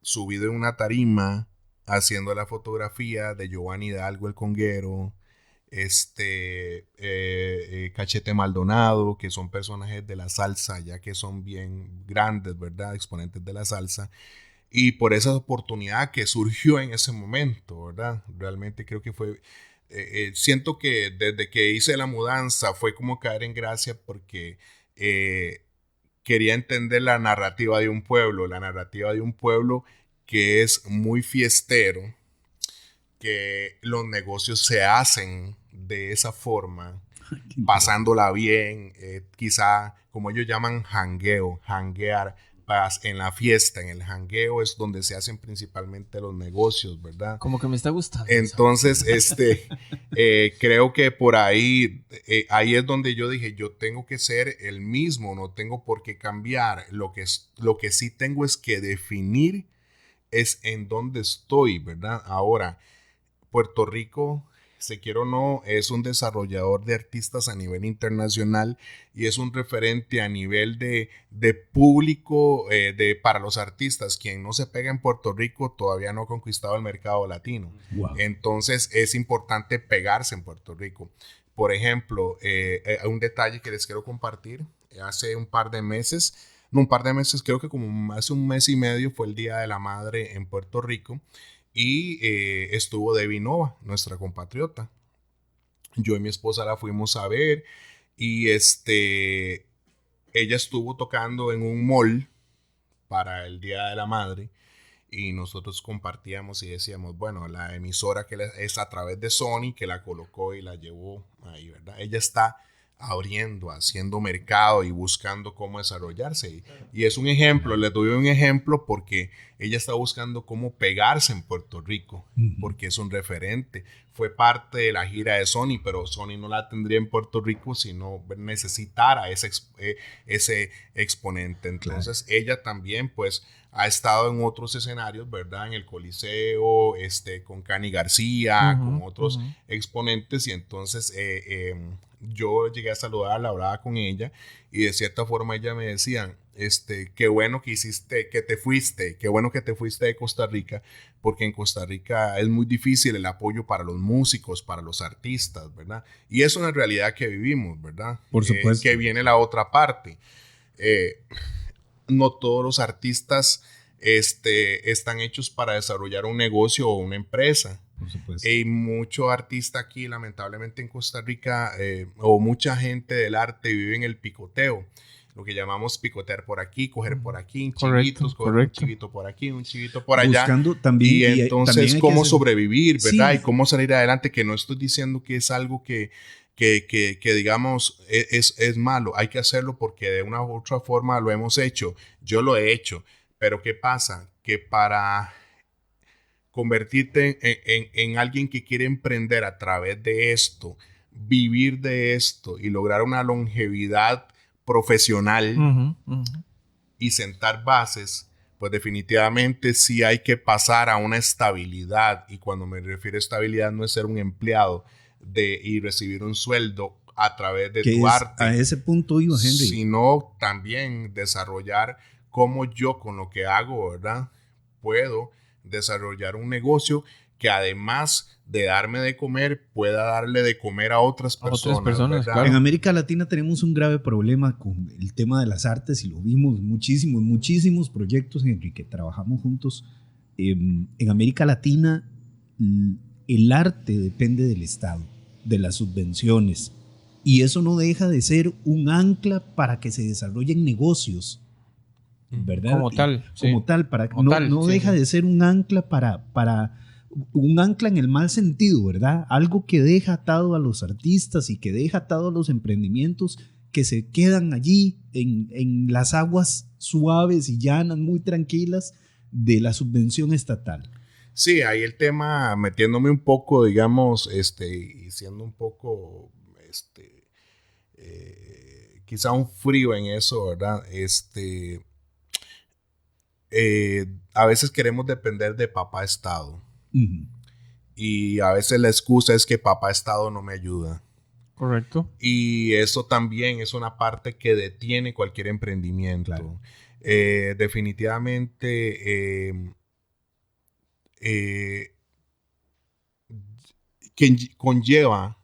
subido en una tarima, haciendo la fotografía de Giovanni Hidalgo el Conguero, Cachete Maldonado, que son personajes de la salsa, ya que son bien grandes, ¿verdad? Exponentes de la salsa. Y por esa oportunidad que surgió en ese momento, ¿verdad? Realmente creo que fue... siento que desde que hice la mudanza fue como caer en gracia porque quería entender la narrativa de un pueblo que es muy fiestero, que los negocios se hacen de esa forma, pasándola bien, quizá como ellos llaman janguear, en la fiesta, en el jangueo es donde se hacen principalmente los negocios, ¿verdad? Como que me está gustando. Entonces, creo que por ahí es donde yo dije, yo tengo que ser el mismo, no tengo por qué cambiar. Lo que sí tengo es que definir es en dónde estoy, ¿verdad? Ahora, Puerto Rico, se quiera o no, es un desarrollador de artistas a nivel internacional y es un referente a nivel de público para los artistas. Quien no se pega en Puerto Rico todavía no ha conquistado el mercado latino. Wow. Entonces es importante pegarse en Puerto Rico. Por ejemplo, un detalle que les quiero compartir, hace un par de meses, creo que como hace un mes y medio fue el Día de la Madre en Puerto Rico. Y estuvo Debbie Nova, nuestra compatriota. Yo y mi esposa la fuimos a ver y ella estuvo tocando en un mall para el Día de la Madre y nosotros compartíamos y decíamos, bueno, la emisora que es a través de Sony que la colocó y la llevó ahí, ¿verdad? Ella está abriendo, haciendo mercado y buscando cómo desarrollarse. Y es un ejemplo, les doy un ejemplo porque ella está buscando cómo pegarse en Puerto Rico, porque es un referente. Fue parte de la gira de Sony, pero Sony no la tendría en Puerto Rico si no necesitara ese exponente. Entonces, claro, ella también, pues, ha estado en otros escenarios, ¿verdad? En el Coliseo, con Cani García, con otros exponentes, y entonces yo llegué a saludarla, hablaba con ella, y de cierta forma ella me decía, qué bueno que te fuiste de Costa Rica, porque en Costa Rica es muy difícil el apoyo para los músicos, para los artistas, ¿verdad? Y es una realidad que vivimos, ¿verdad? Por supuesto. Que viene la otra parte. No todos los artistas están hechos para desarrollar un negocio o una empresa. Por supuesto. Hay mucho artista aquí, lamentablemente en Costa Rica, o mucha gente del arte vive en el picoteo. Lo que llamamos picotear por aquí, coger por aquí, chivitos, coger un chivito por aquí, un chivito por allá. Buscando también, y entonces también cómo sobrevivir, ¿verdad? Sí. Y cómo salir adelante, que no estoy diciendo que es algo que digamos es malo. Hay que hacerlo porque de una u otra forma lo hemos hecho. Yo lo he hecho. Pero ¿qué pasa? Que para convertirte en alguien que quiere emprender a través de esto, vivir de esto y lograr una longevidad profesional y sentar bases, pues definitivamente sí hay que pasar a una estabilidad. Y cuando me refiero a estabilidad no es ser un empleado y recibir un sueldo a través de tu arte. A ese punto iba, Henry. Sino también desarrollar cómo yo con lo que hago, ¿verdad? Puedo desarrollar un negocio que además de darme de comer, pueda darle de comer a otras personas. Claro. En América Latina tenemos un grave problema con el tema de las artes y lo vimos muchísimos proyectos en los que trabajamos juntos. En América Latina el arte depende del Estado, de las subvenciones, y eso no deja de ser un ancla para que se desarrollen negocios, ¿verdad? Como tal, sí. Como tal, no sí, deja sí. de ser un ancla para un ancla en el mal sentido, ¿verdad? Algo que deja atado a los artistas y que deja atado a los emprendimientos que se quedan allí en las aguas suaves y llanas, muy tranquilas de la subvención estatal. Sí, ahí el tema, metiéndome un poco, digamos, y siendo un poco, quizá un frío en eso, ¿verdad? A veces queremos depender de papá Estado. Uh-huh. Y a veces la excusa es que papá Estado no me ayuda. Correcto. Y eso también es una parte que detiene cualquier emprendimiento. Claro. Definitivamente que conlleva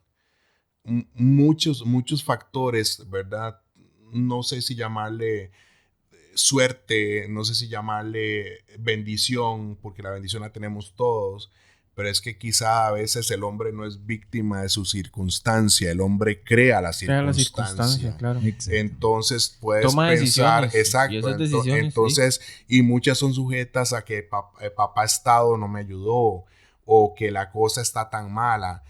muchos factores, ¿verdad? No sé si llamarle suerte, no sé si llamarle bendición, porque la bendición la tenemos todos, pero es que quizá a veces el hombre no es víctima de su circunstancia, el hombre crea la circunstancia. Claro. Exacto. Entonces puedes Toma pensar, decisiones, exacto, y esas decisiones, entonces, y muchas son sujetas a que papá Estado no me ayudó, o que la cosa está tan mala.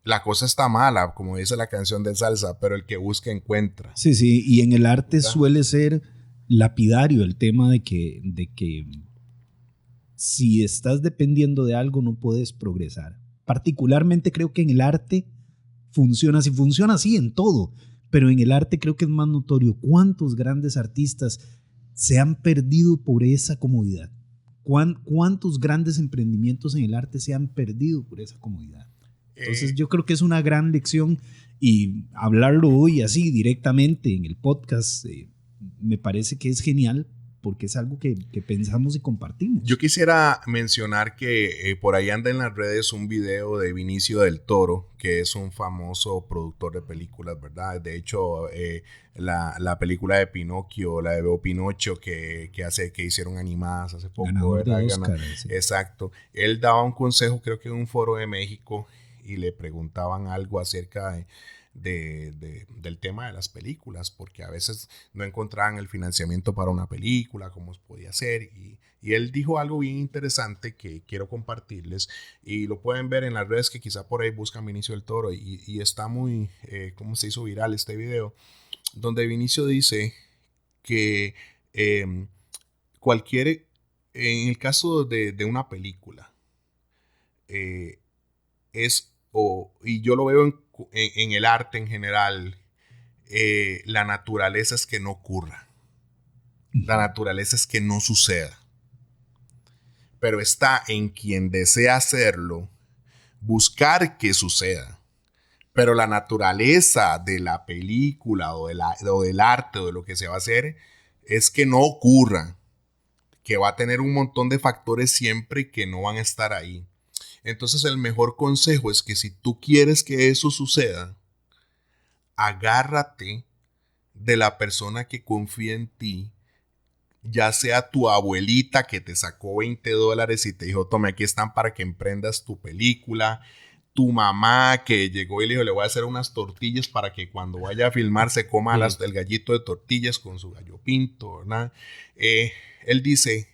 La cosa está mala, como dice la canción de salsa, pero el que busca encuentra. Sí, y en el arte ¿verdad? suele ser lapidario el tema de que si estás dependiendo de algo no puedes progresar. Particularmente creo que en el arte funciona así en todo, pero en el arte creo que es más notorio cuántos grandes artistas se han perdido por esa comodidad. ¿Cuántos grandes emprendimientos en el arte se han perdido por esa comodidad? Entonces yo creo que es una gran lección y hablarlo hoy así directamente en el podcast me parece que es genial porque es algo que pensamos y compartimos. Yo quisiera mencionar que por ahí anda en las redes un video de Vinicio del Toro, que es un famoso productor de películas, ¿verdad? De hecho, la película de Pinocchio, la de Veo Pinocho, que hicieron animadas hace poco. Ganador de Oscar, sí. Exacto. Él daba un consejo, creo que en un foro de México, y le preguntaban algo acerca del tema de las películas, porque a veces no encontraban el financiamiento para una película, cómo podía ser, y él dijo algo bien interesante que quiero compartirles, y lo pueden ver en las redes, que quizá por ahí buscan Vinicio del Toro, y está muy, ¿cómo se hizo viral este video? Donde Vinicio dice que en el caso de una película, y yo lo veo en el arte en general, la naturaleza es que no ocurra. La naturaleza es que no suceda. Pero está en quien desea hacerlo, buscar que suceda. Pero la naturaleza de la película o del arte o de lo que se va a hacer es que no ocurra. Que va a tener un montón de factores siempre que no van a estar ahí. Entonces el mejor consejo es que si tú quieres que eso suceda, agárrate de la persona que confía en ti, ya sea tu abuelita que te sacó $20 y te dijo, tome, aquí están para que emprendas tu película, tu mamá que llegó y le dijo, le voy a hacer unas tortillas para que cuando vaya a filmar se coma el gallito de tortillas con su gallo pinto, ¿verdad? Él dice,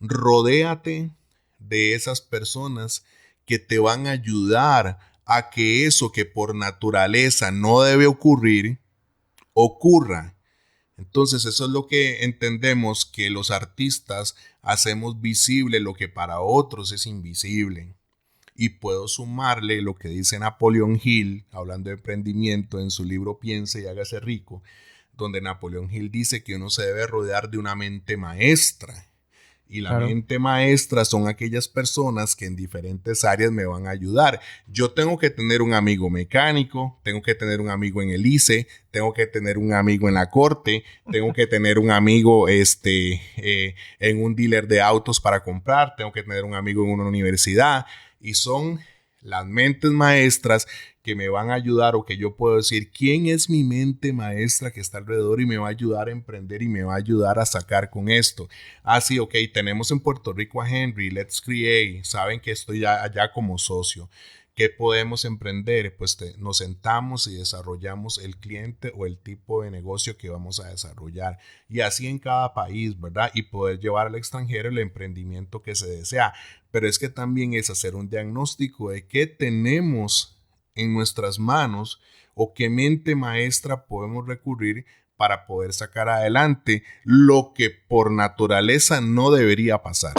rodéate de esas personas que te van a ayudar a que eso que por naturaleza no debe ocurrir, ocurra. Entonces eso es lo que entendemos, que los artistas hacemos visible lo que para otros es invisible. Y puedo sumarle lo que dice Napoleón Hill, hablando de emprendimiento en su libro Piense y hágase rico, donde Napoleón Hill dice que uno se debe rodear de una mente maestra. Y la Claro. mente maestra son aquellas personas que en diferentes áreas me van a ayudar. Yo tengo que tener un amigo mecánico, tengo que tener un amigo en el ICE, tengo que tener un amigo en la corte, tengo que tener un amigo en un dealer de autos para comprar, tengo que tener un amigo en una universidad. Y son las mentes maestras que me van a ayudar, o que yo puedo decir quién es mi mente maestra que está alrededor y me va a ayudar a emprender y me va a ayudar a sacar con esto. Sí, ok, tenemos en Puerto Rico a Henry, Let's Create, saben que estoy allá como socio. ¿Qué podemos emprender? Pues nos sentamos y desarrollamos el cliente o el tipo de negocio que vamos a desarrollar. Y así en cada país, ¿verdad? Y poder llevar al extranjero el emprendimiento que se desea. Pero es que también es hacer un diagnóstico de qué tenemos en nuestras manos o qué mente maestra podemos recurrir para poder sacar adelante lo que por naturaleza no debería pasar.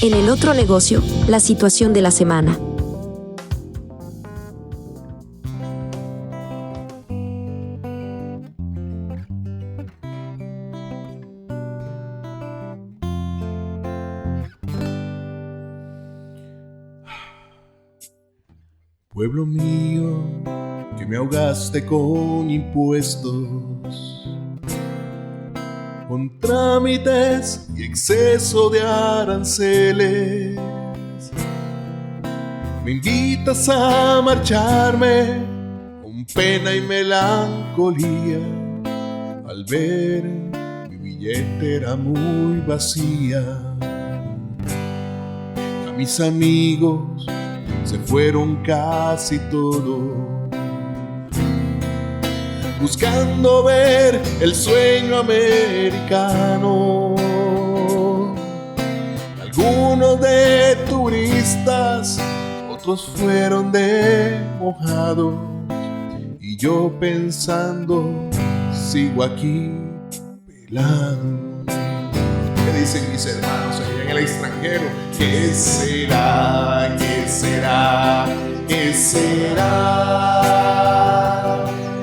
En el otro negocio, la situación de la semana. Pueblo mío, que me ahogaste con impuestos, con trámites y exceso de aranceles. Me invitas a marcharme con pena y melancolía al ver mi billetera muy vacía. A mis amigos se fueron casi todos, buscando ver el sueño americano. Algunos de turistas, otros fueron de mojados, y yo pensando, sigo aquí pelado. ¿Qué dicen mis hermanos allá en el extranjero? ¿Qué será? ¿Qué será? ¿Qué será?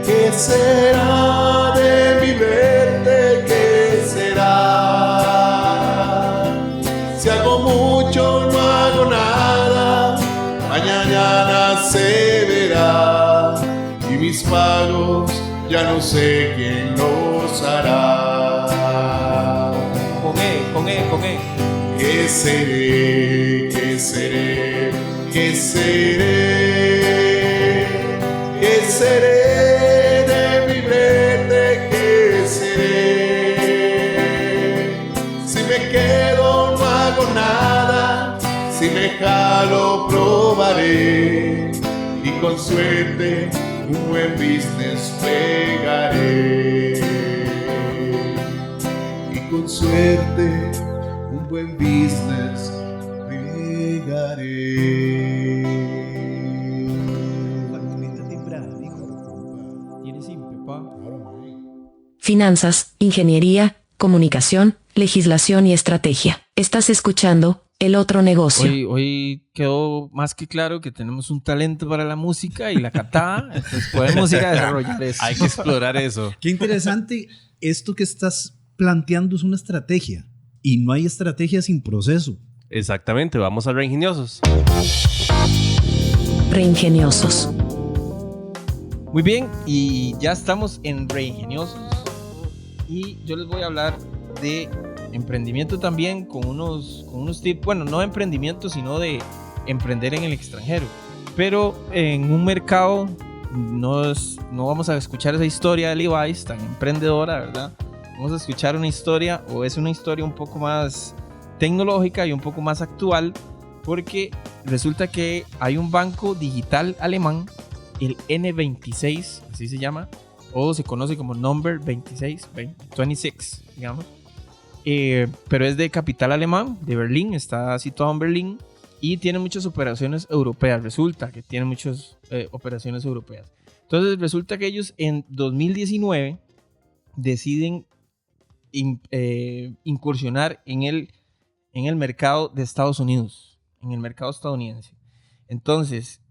¿Qué será de mi verte? ¿Qué será? Si hago mucho, no hago nada, mañana se verá, y mis pagos ya no sé quién los hará. Con E. ¿Qué seré? ¿Qué seré? ¿Qué seré? ¿Qué seré de mi brete? ¿Qué seré? Si me quedo no hago nada, si me jalo probaré, y con suerte un buen business pegaré. Y con suerte un buen business pegaré. Tiene simple, pa. Finanzas, ingeniería, comunicación, legislación y estrategia. Estás escuchando El Otro Negocio. Hoy quedó más que claro que tenemos un talento para la música y la catada, entonces podemos ir a desarrollar eso. Hay que explorar eso. Qué interesante. Esto que estás planteando es una estrategia. Y no hay estrategia sin proceso. Exactamente, vamos a Reingeniosos. Reingeniosos. Muy bien, y ya estamos en Reingeniosos. Y yo les voy a hablar de emprendimiento también con unos tips, bueno, no de emprendimiento, sino de emprender en el extranjero. Pero en un mercado, no vamos a escuchar esa historia de Levi's tan emprendedora, ¿verdad? Vamos a escuchar una historia, o es una historia un poco más tecnológica y un poco más actual, porque resulta que hay un banco digital alemán, el N26, así se llama, o se conoce como Number 26, digamos, pero es de capital alemán, de Berlín, está situado en Berlín y tiene muchas operaciones europeas. Resulta que tiene muchas operaciones europeas. Entonces resulta que ellos en 2019 deciden incursionar en el mercado de Estados Unidos, en el mercado estadounidense. Entonces,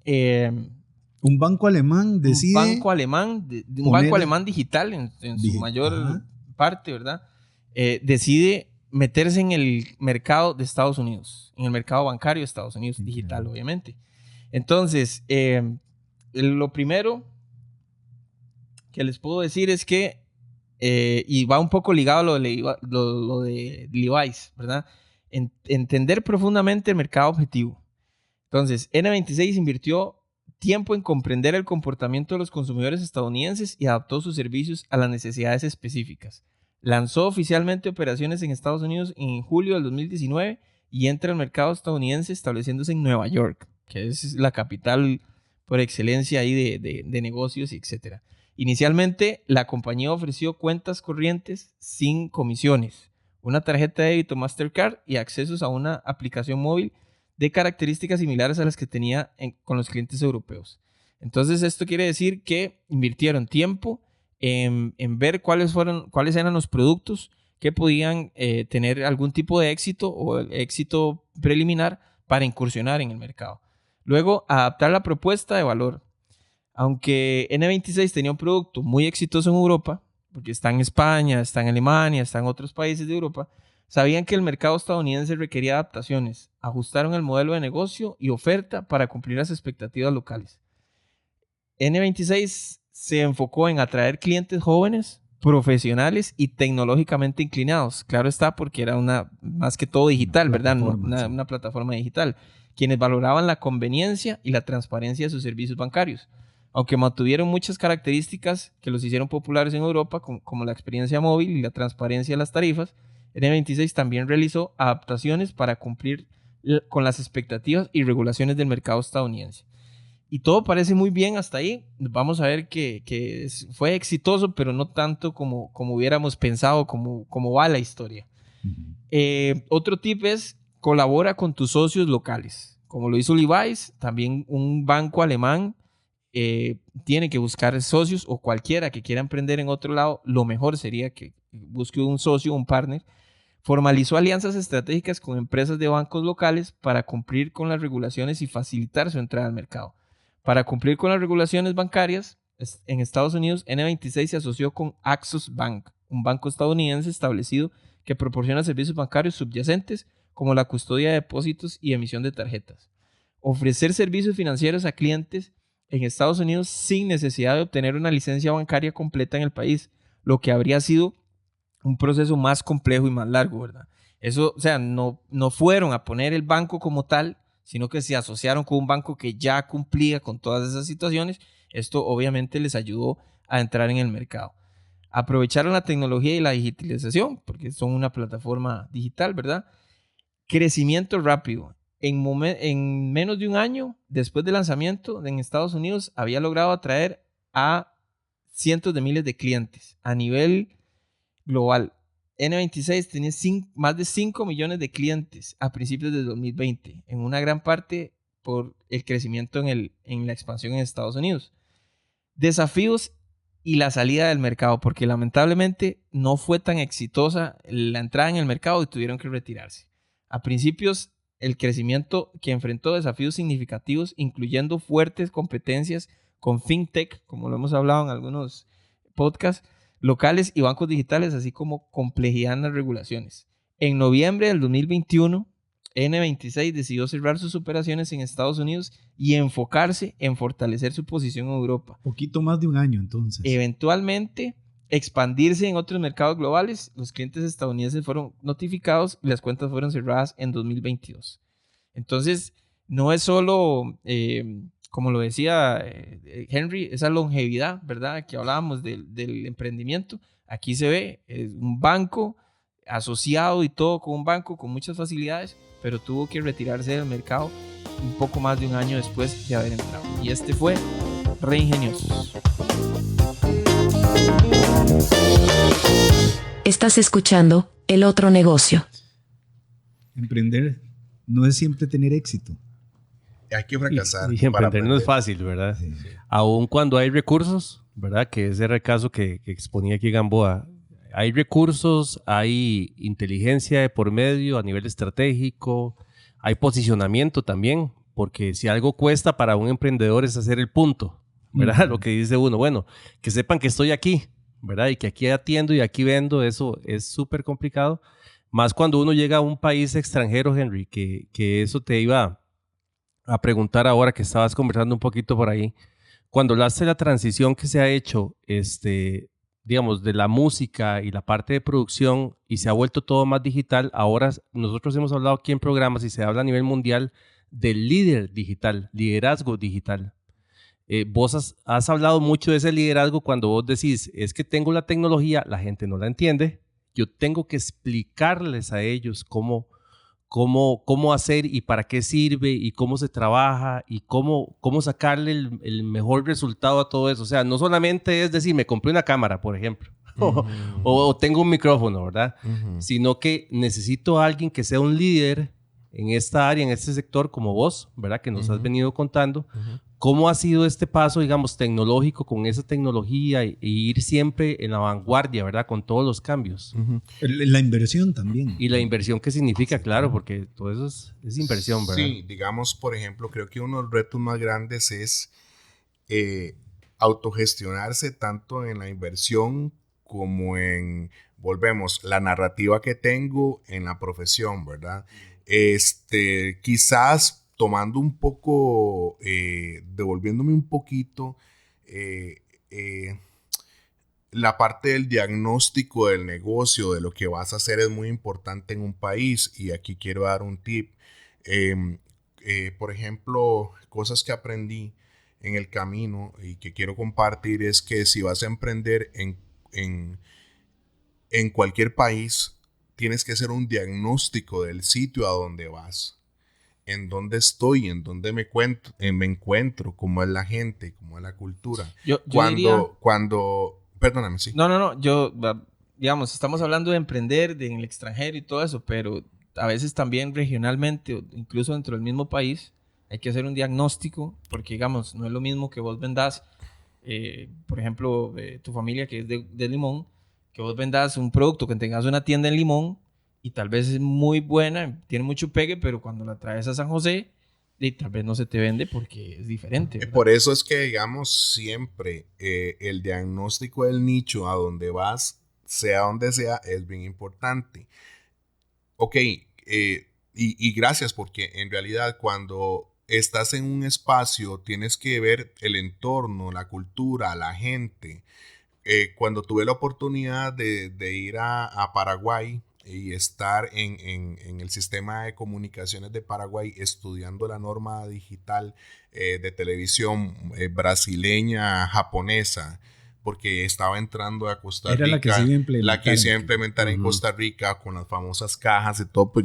Un banco alemán decide... un banco alemán, un banco alemán digital en su mayor parte, ¿verdad? Decide meterse en el mercado de Estados Unidos, en el mercado bancario de Estados Unidos, digital, obviamente. Entonces, lo primero que les puedo decir es que, y va un poco ligado a lo de Levi's, ¿verdad? Entender profundamente el mercado objetivo. Entonces, N26 invirtió tiempo en comprender el comportamiento de los consumidores estadounidenses y adaptó sus servicios a las necesidades específicas. Lanzó oficialmente operaciones en Estados Unidos en julio del 2019 y entra al mercado estadounidense estableciéndose en Nueva York, que es la capital por excelencia ahí de negocios, etc. Inicialmente, la compañía ofreció cuentas corrientes sin comisiones, una tarjeta de débito Mastercard y accesos a una aplicación móvil de características similares a las que tenía con los clientes europeos. Entonces, esto quiere decir que invirtieron tiempo en ver cuáles eran los productos que podían tener algún tipo de éxito o éxito preliminar para incursionar en el mercado. Luego, adaptar la propuesta de valor. Aunque N26 tenía un producto muy exitoso en Europa, porque está en España, está en Alemania, está en otros países de Europa, sabían que el mercado estadounidense requería adaptaciones. Ajustaron el modelo de negocio y oferta para cumplir las expectativas locales. N26 se enfocó en atraer clientes jóvenes, profesionales y tecnológicamente inclinados. Claro está, porque era más que todo digital, ¿verdad? Una plataforma digital, quienes valoraban la conveniencia y la transparencia de sus servicios bancarios. Aunque mantuvieron muchas características que los hicieron populares en Europa, como la experiencia móvil y la transparencia de las tarifas, N26 también realizó adaptaciones para cumplir con las expectativas y regulaciones del mercado estadounidense. Y todo parece muy bien hasta ahí. Vamos a ver que fue exitoso, pero no tanto como hubiéramos pensado, como va la historia. Otro tip es colabora con tus socios locales. Como lo hizo Levi's, también un banco alemán tiene que buscar socios, o cualquiera que quiera emprender en otro lado, lo mejor sería que busque un socio, un partner. Formalizó alianzas estratégicas con empresas de bancos locales para cumplir con las regulaciones y facilitar su entrada al mercado. Para cumplir con las regulaciones bancarias en Estados Unidos, N26 se asoció con Axos Bank, un banco estadounidense establecido que proporciona servicios bancarios subyacentes como la custodia de depósitos y emisión de tarjetas. Ofrecer servicios financieros a clientes en Estados Unidos sin necesidad de obtener una licencia bancaria completa en el país, lo que habría sido un proceso más complejo y más largo, ¿verdad? Eso, o sea, no fueron a poner el banco como tal, sino que se asociaron con un banco que ya cumplía con todas esas situaciones. Esto obviamente les ayudó a entrar en el mercado. Aprovecharon la tecnología y la digitalización, porque son una plataforma digital, ¿verdad? Crecimiento rápido. En menos de un año, después del lanzamiento en Estados Unidos, había logrado atraer a cientos de miles de clientes a nivel global. N26 tenía más de 5 millones de clientes a principios de 2020, en una gran parte por el crecimiento en la expansión en Estados Unidos. Desafíos y la salida del mercado, porque lamentablemente no fue tan exitosa la entrada en el mercado y tuvieron que retirarse. A principios, el crecimiento que enfrentó desafíos significativos, incluyendo fuertes competencias con fintech, como lo hemos hablado en algunos podcasts, locales y bancos digitales, así como complejidad en las regulaciones. En noviembre del 2021, N26 decidió cerrar sus operaciones en Estados Unidos y enfocarse en fortalecer su posición en Europa. Poquito más de un año, entonces. Eventualmente, expandirse en otros mercados globales. Los clientes estadounidenses fueron notificados y las cuentas fueron cerradas en 2022. Entonces, no es solo, como lo decía Henry, esa longevidad, ¿verdad? Que hablábamos del emprendimiento. Aquí se ve un banco asociado y todo con un banco con muchas facilidades, pero tuvo que retirarse del mercado un poco más de un año después de haber entrado. Y este fue Reingeniosos. Estás escuchando El Otro Negocio. Emprender no es siempre tener éxito. Hay que fracasar. Y emprender no es fácil, ¿verdad? Sí. Aún cuando hay recursos, ¿verdad? Que ese era el caso que exponía aquí Gamboa. Hay recursos, hay inteligencia de por medio a nivel estratégico, hay posicionamiento también, porque si algo cuesta para un emprendedor es hacer el punto, ¿verdad? Lo que dice uno, bueno, que sepan que estoy aquí, ¿verdad? Y que aquí atiendo y aquí vendo, eso es súper complicado, Más cuando uno llega a un país extranjero, Henry, que eso te iba a preguntar ahora que estabas conversando un poquito por ahí. Cuando hablaste de la transición que se ha hecho, digamos, de la música y la parte de producción y se ha vuelto todo más digital, ahora nosotros hemos hablado aquí en programas y se habla a nivel mundial del líder digital, liderazgo digital. Vos has hablado mucho de ese liderazgo cuando vos decís, es que tengo la tecnología, la gente no la entiende, yo tengo que explicarles a ellos cómo hacer y para qué sirve y cómo se trabaja y cómo sacarle el mejor resultado a todo eso. O sea, no solamente es decir, me compré una cámara, por ejemplo, o tengo un micrófono, ¿verdad? Sino que necesito a alguien que sea un líder en esta área, en este sector como vos, ¿verdad? Que nos has venido contando. ¿Cómo ha sido este paso, digamos, tecnológico con esa tecnología e ir siempre en la vanguardia, ¿verdad? Con todos los cambios. La inversión también. Y la inversión que significa, claro, porque todo eso es inversión, ¿verdad? Sí, digamos, por ejemplo, creo que uno de los retos más grandes es autogestionarse tanto en la inversión como volvemos, la narrativa que tengo en la profesión, ¿verdad? Quizás tomando un poco, devolviéndome un poquito, la parte del diagnóstico del negocio, de lo que vas a hacer es muy importante en un país y aquí quiero dar un tip. Por ejemplo, cosas que aprendí en el camino y que quiero compartir es que si vas a emprender en cualquier país, tienes que hacer un diagnóstico del sitio a donde vas. En dónde estoy, en dónde me encuentro, cómo es la gente, cómo es la cultura. Yo diría... Perdóname, sí. No, digamos, estamos hablando de emprender en el extranjero y todo eso, pero a veces también regionalmente, o incluso dentro del mismo país, hay que hacer un diagnóstico, porque digamos, no es lo mismo que vos vendás, por ejemplo, tu familia que es de Limón, que vos vendas un producto, que tengas una tienda en Limón, y tal vez es muy buena, tiene mucho pegue, pero cuando la traes a San José, tal vez no se te vende porque es diferente, ¿verdad? Por eso es que, digamos, siempre el diagnóstico del nicho a donde vas, sea donde sea, es bien importante. Ok, y gracias, porque en realidad cuando estás en un espacio tienes que ver el entorno, la cultura, la gente. Cuando tuve la oportunidad de ir a Paraguay y estar en el sistema de comunicaciones de Paraguay estudiando la norma digital de televisión brasileña, japonesa, porque estaba entrando a Costa Rica. Era la que se iba a implementar. La que se iba a implementar en Costa Rica con las famosas cajas y todo. Pues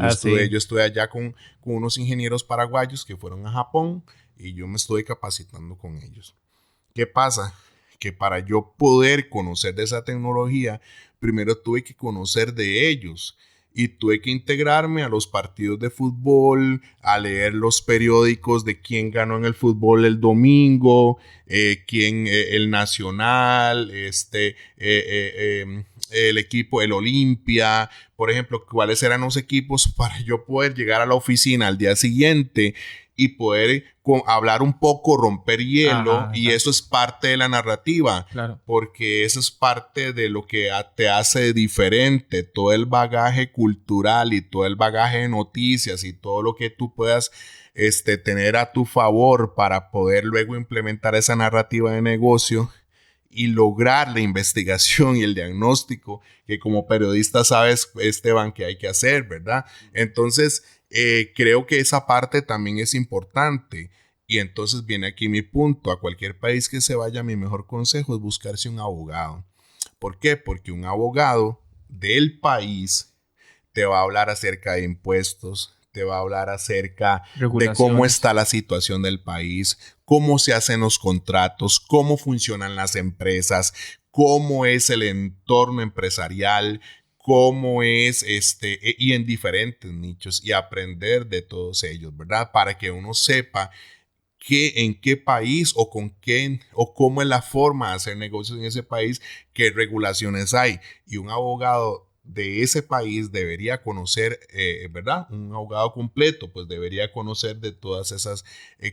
yo estuve allá con unos ingenieros paraguayos que fueron a Japón y yo me estuve capacitando con ellos. ¿Qué pasa? Que para yo poder conocer de esa tecnología, primero tuve que conocer de ellos y tuve que integrarme a los partidos de fútbol, a leer los periódicos de quién ganó en el fútbol el domingo, el Nacional, el equipo, el Olimpia, por ejemplo, cuáles eran los equipos para yo poder llegar a la oficina al día siguiente y poder hablar un poco, romper hielo. Y eso es parte de la narrativa. Claro. Porque eso es parte de lo que te hace diferente. Todo el bagaje cultural y todo el bagaje de noticias y todo lo que tú puedas tener a tu favor para poder luego implementar esa narrativa de negocio y lograr la investigación y el diagnóstico que como periodista sabes, Esteban, que hay que hacer, ¿verdad? Entonces, creo que esa parte también es importante. Y entonces viene aquí mi punto. A cualquier país que se vaya, mi mejor consejo es buscarse un abogado. ¿Por qué? Porque un abogado del país te va a hablar acerca de impuestos, te va a hablar acerca de cómo está la situación del país, cómo se hacen los contratos, cómo funcionan las empresas, cómo es el entorno empresarial, cómo es y en diferentes nichos y aprender de todos ellos, ¿verdad? Para que uno sepa en qué país o con quién o cómo es la forma de hacer negocios en ese país, qué regulaciones hay. Y un abogado de ese país debería conocer, ¿verdad? Un abogado completo, pues debería conocer de todas esas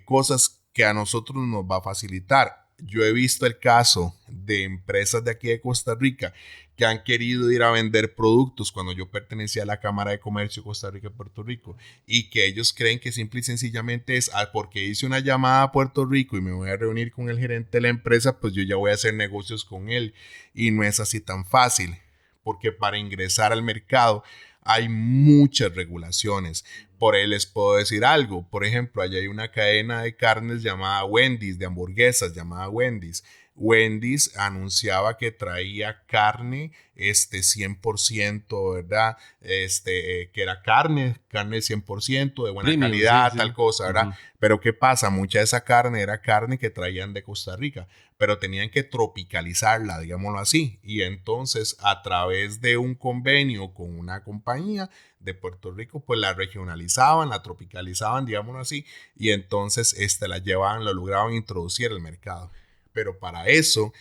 cosas que a nosotros nos va a facilitar. Yo he visto el caso de empresas de aquí de Costa Rica que han querido ir a vender productos cuando yo pertenecía a la Cámara de Comercio de Costa Rica y Puerto Rico, y que ellos creen que simple y sencillamente es porque hice una llamada a Puerto Rico y me voy a reunir con el gerente de la empresa, pues yo ya voy a hacer negocios con él, y no es así tan fácil, porque para ingresar al mercado hay muchas regulaciones. Por ahí les puedo decir algo. Por ejemplo, allá hay una cadena de carnes llamada Wendy's, de hamburguesas llamada Wendy's. Wendy's anunciaba que traía carne 100%, ¿verdad? Que era carne 100% de buena Premium, calidad, sí. tal cosa, ¿verdad? Ujú. Pero ¿qué pasa? Mucha de esa carne era carne que traían de Costa Rica, pero tenían que tropicalizarla, digámoslo así. Y entonces, a través de un convenio con una compañía de Puerto Rico, pues la regionalizaban, la tropicalizaban, digámoslo así, y entonces la llevaban, la lograban introducir al mercado. Pero para eso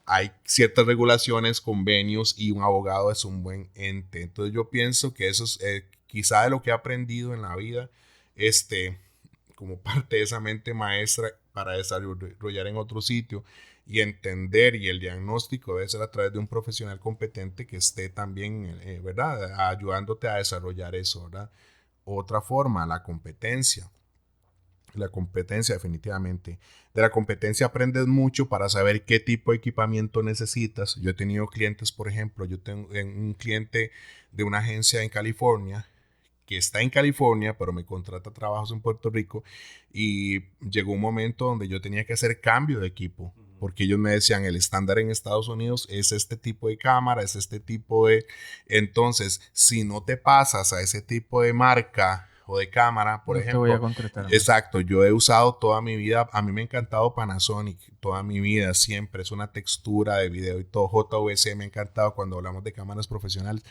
hay ciertas regulaciones, convenios, y un abogado es un buen ente. Entonces yo pienso que eso es quizá de lo que he aprendido en la vida, como parte de esa mente maestra para desarrollar en otro sitio y entender, y el diagnóstico debe ser a través de un profesional competente que esté también, ¿verdad?, ayudándote a desarrollar eso, ¿verdad? Otra forma, la competencia. La competencia, definitivamente. De la competencia aprendes mucho para saber qué tipo de equipamiento necesitas. Yo he tenido clientes, por ejemplo, yo tengo un cliente de una agencia en California, que está en California, pero me contrata trabajos en Puerto Rico, y llegó un momento donde yo tenía que hacer cambio de equipo, porque ellos me decían, el estándar en Estados Unidos es este tipo de cámara, es este tipo de... Entonces, si no te pasas a ese tipo de marca o de cámara, por No ejemplo... te voy a contratar. Exacto, yo he usado toda mi vida, a mí me ha encantado Panasonic, toda mi vida, siempre, es una textura de video y todo. JVC me ha encantado cuando hablamos de cámaras profesionales,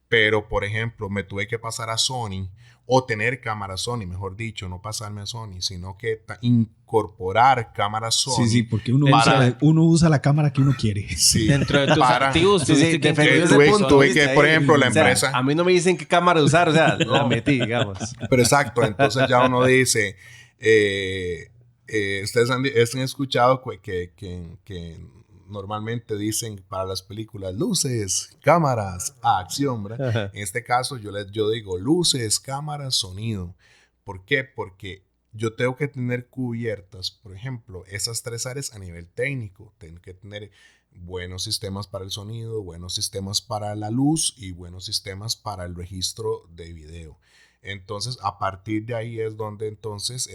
pero por ejemplo, me tuve que pasar a Sony, o tener cámara Sony, mejor dicho, no pasarme a Sony, sino que incorporar cámaras Sony. Sí, porque uno para- usa la cámara que uno quiere. Sí, Dentro de tus para- activos, Sí, tuviste que defendió tuve- ese punto. tuve ¿viste? que, por Ahí, ejemplo, la o sea, empresa... a mí no me dicen qué cámara usar, o sea, la metí, digamos. Pero exacto, entonces ya uno dice, ustedes han escuchado que normalmente dicen para las películas luces, cámaras, acción, ¿verdad? En este caso yo digo luces, cámaras, sonido. ¿Por qué? Porque yo tengo que tener cubiertas, por ejemplo, esas tres áreas a nivel técnico. Tengo que tener buenos sistemas para el sonido, buenos sistemas para la luz y buenos sistemas para el registro de video. Entonces, a partir de ahí es donde entonces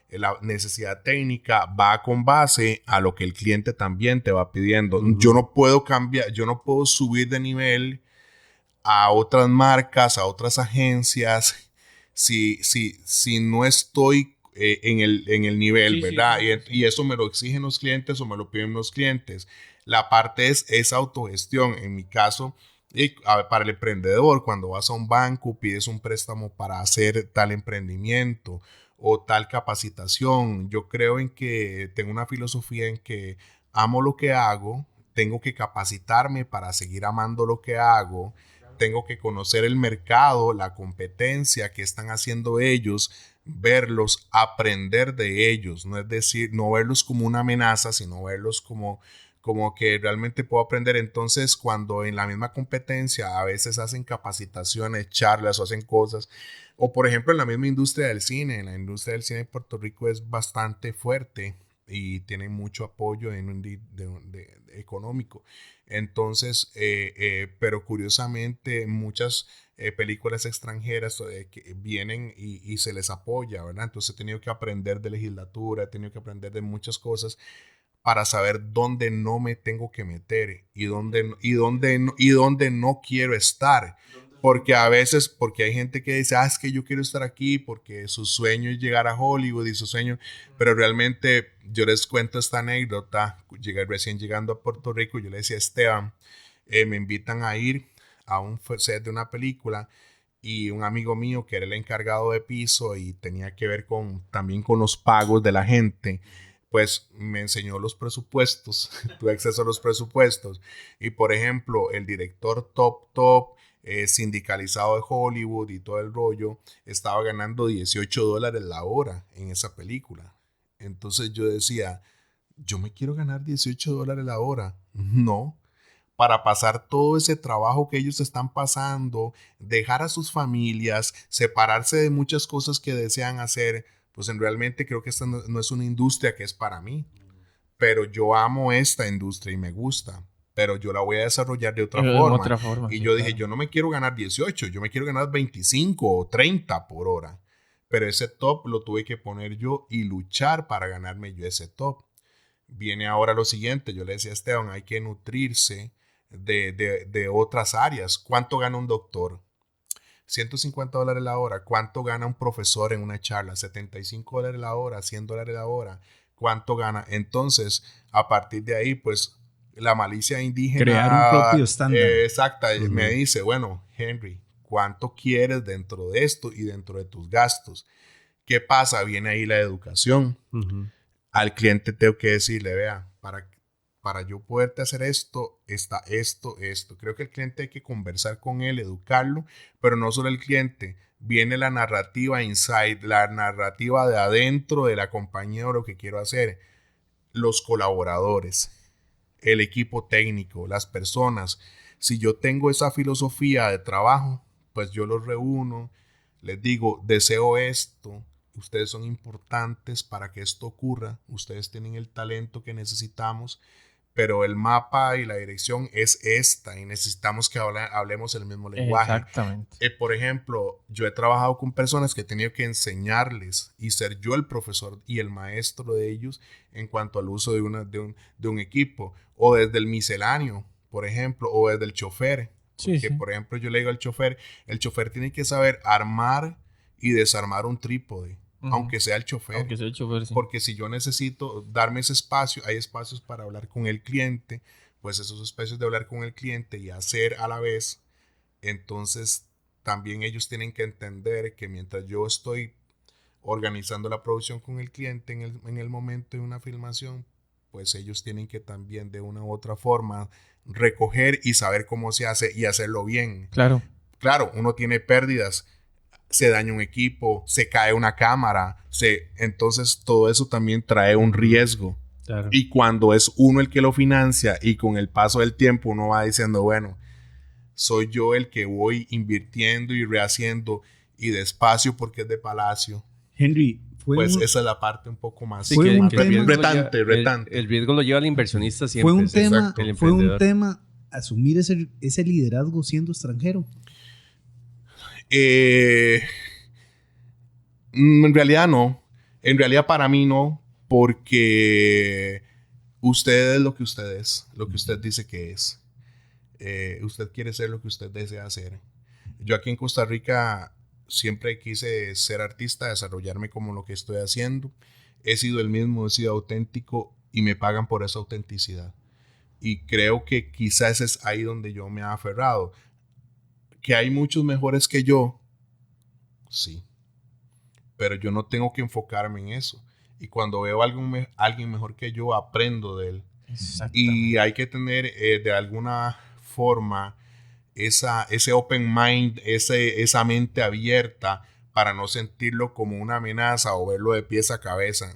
la necesidad técnica va con base a lo que el cliente también te va pidiendo. Uh-huh. Yo no puedo cambiar, yo no puedo subir de nivel a otras marcas, a otras agencias, si no estoy en el nivel, sí, ¿verdad? Sí, sí. Y eso me lo exigen los clientes o me lo piden los clientes. La parte es autogestión. En mi caso, para el emprendedor, cuando vas a un banco, pides un préstamo para hacer tal emprendimiento o tal capacitación. Yo creo en que tengo una filosofía en que amo lo que hago, tengo que capacitarme para seguir amando lo que hago, tengo que conocer el mercado, la competencia que están haciendo ellos, verlos, aprender de ellos, no es decir, no verlos como una amenaza, sino verlos como que realmente puedo aprender. Entonces, cuando en la misma competencia a veces hacen capacitaciones, charlas o hacen cosas, o por ejemplo en la misma industria del cine, la industria del cine de Puerto Rico es bastante fuerte y tiene mucho apoyo económico. Entonces, pero curiosamente muchas películas extranjeras que vienen y se les apoya, ¿verdad? Entonces he tenido que aprender de legislatura, he tenido que aprender de muchas cosas para saber dónde no me tengo que meter y dónde no quiero estar. Porque a veces, porque hay gente que dice, es que yo quiero estar aquí porque su sueño es llegar a Hollywood y su sueño, pero realmente yo les cuento esta anécdota. Llegué recién llegando a Puerto Rico, yo le decía a Esteban, me invitan a ir a un set de una película y un amigo mío que era el encargado de piso y tenía que ver también con los pagos de la gente, pues me enseñó los presupuestos, tuve acceso a los presupuestos y por ejemplo el director top sindicalizado de Hollywood y todo el rollo estaba ganando $18 la hora en esa película. Entonces yo decía, yo me quiero ganar $18 la hora. No, para pasar todo ese trabajo que ellos están pasando, dejar a sus familias, separarse de muchas cosas que desean hacer, pues realmente creo que esta no es una industria que es para mí. Pero yo amo esta industria y me gusta. Pero yo la voy a desarrollar de otra forma. Y sí, yo dije, claro. yo no me quiero ganar 18, yo me quiero ganar 25 o 30 por hora. Pero ese top lo tuve que poner yo y luchar para ganarme yo ese top. Viene ahora lo siguiente, yo le decía a Esteban, hay que nutrirse de otras áreas. ¿Cuánto gana un doctor? $150 la hora. ¿Cuánto gana un profesor en una charla? $75 la hora, $100 la hora. ¿Cuánto gana? Entonces, a partir de ahí, pues, la malicia indígena... Crear un propio estándar. Exacta. Me dice, bueno, Henry, ¿cuánto quieres dentro de esto y dentro de tus gastos? ¿Qué pasa? Viene ahí la educación. Al cliente tengo que decirle, vea, para yo poderte hacer esto, está esto. Creo que el cliente hay que conversar con él, educarlo, pero no solo el cliente. Viene la narrativa inside, la narrativa de adentro de la compañía o lo que quiero hacer. Los colaboradores, el equipo técnico, las personas. Si yo tengo esa filosofía de trabajo, pues yo los reúno, les digo, deseo esto. Ustedes son importantes para que esto ocurra. Ustedes tienen el talento que necesitamos, pero el mapa y la dirección es esta y necesitamos que hablemos el mismo lenguaje. Exactamente. Por ejemplo, yo he trabajado con personas que he tenido que enseñarles y ser yo el profesor y el maestro de ellos en cuanto al uso de un equipo, o desde el misceláneo, por ejemplo, o desde el chofer. Porque, por ejemplo, yo le digo al chofer, el chofer tiene que saber armar y desarmar un trípode. Aunque sea el chofer. Aunque sea el chofer, sí. Porque si yo necesito darme ese espacio, hay espacios para hablar con el cliente, pues esos espacios de hablar con el cliente y hacer a la vez, entonces también ellos tienen que entender que mientras yo estoy organizando la producción con el cliente en el momento de una filmación, pues ellos tienen que también de una u otra forma recoger y saber cómo se hace y hacerlo bien. Claro. Claro, uno tiene pérdidas. Se daña un equipo, se cae una cámara, entonces todo eso también trae un riesgo. Claro. Y cuando es uno el que lo financia y con el paso del tiempo uno va diciendo, bueno, soy yo el que voy invirtiendo y rehaciendo y despacio porque es de palacio. Henry, pues esa es la parte un poco más, Sí, fue un que el riesgo retante. El riesgo lo lleva el inversionista siempre. Fue un tema asumir ese liderazgo siendo extranjero. En realidad no. En realidad para mí no, porque usted es lo que usted es, lo que usted dice que es. Usted quiere ser lo que usted desea ser. Yo aquí en Costa Rica siempre quise ser artista, desarrollarme como lo que estoy haciendo. He sido el mismo, he sido auténtico y me pagan por esa autenticidad. Y creo que quizás es ahí donde yo me he aferrado. Que hay muchos mejores que yo, sí, pero yo no tengo que enfocarme en eso. Y cuando veo a alguien mejor que yo, aprendo de él. Y hay que tener de alguna forma ese open mind, esa mente abierta para no sentirlo como una amenaza o verlo de pies a cabeza.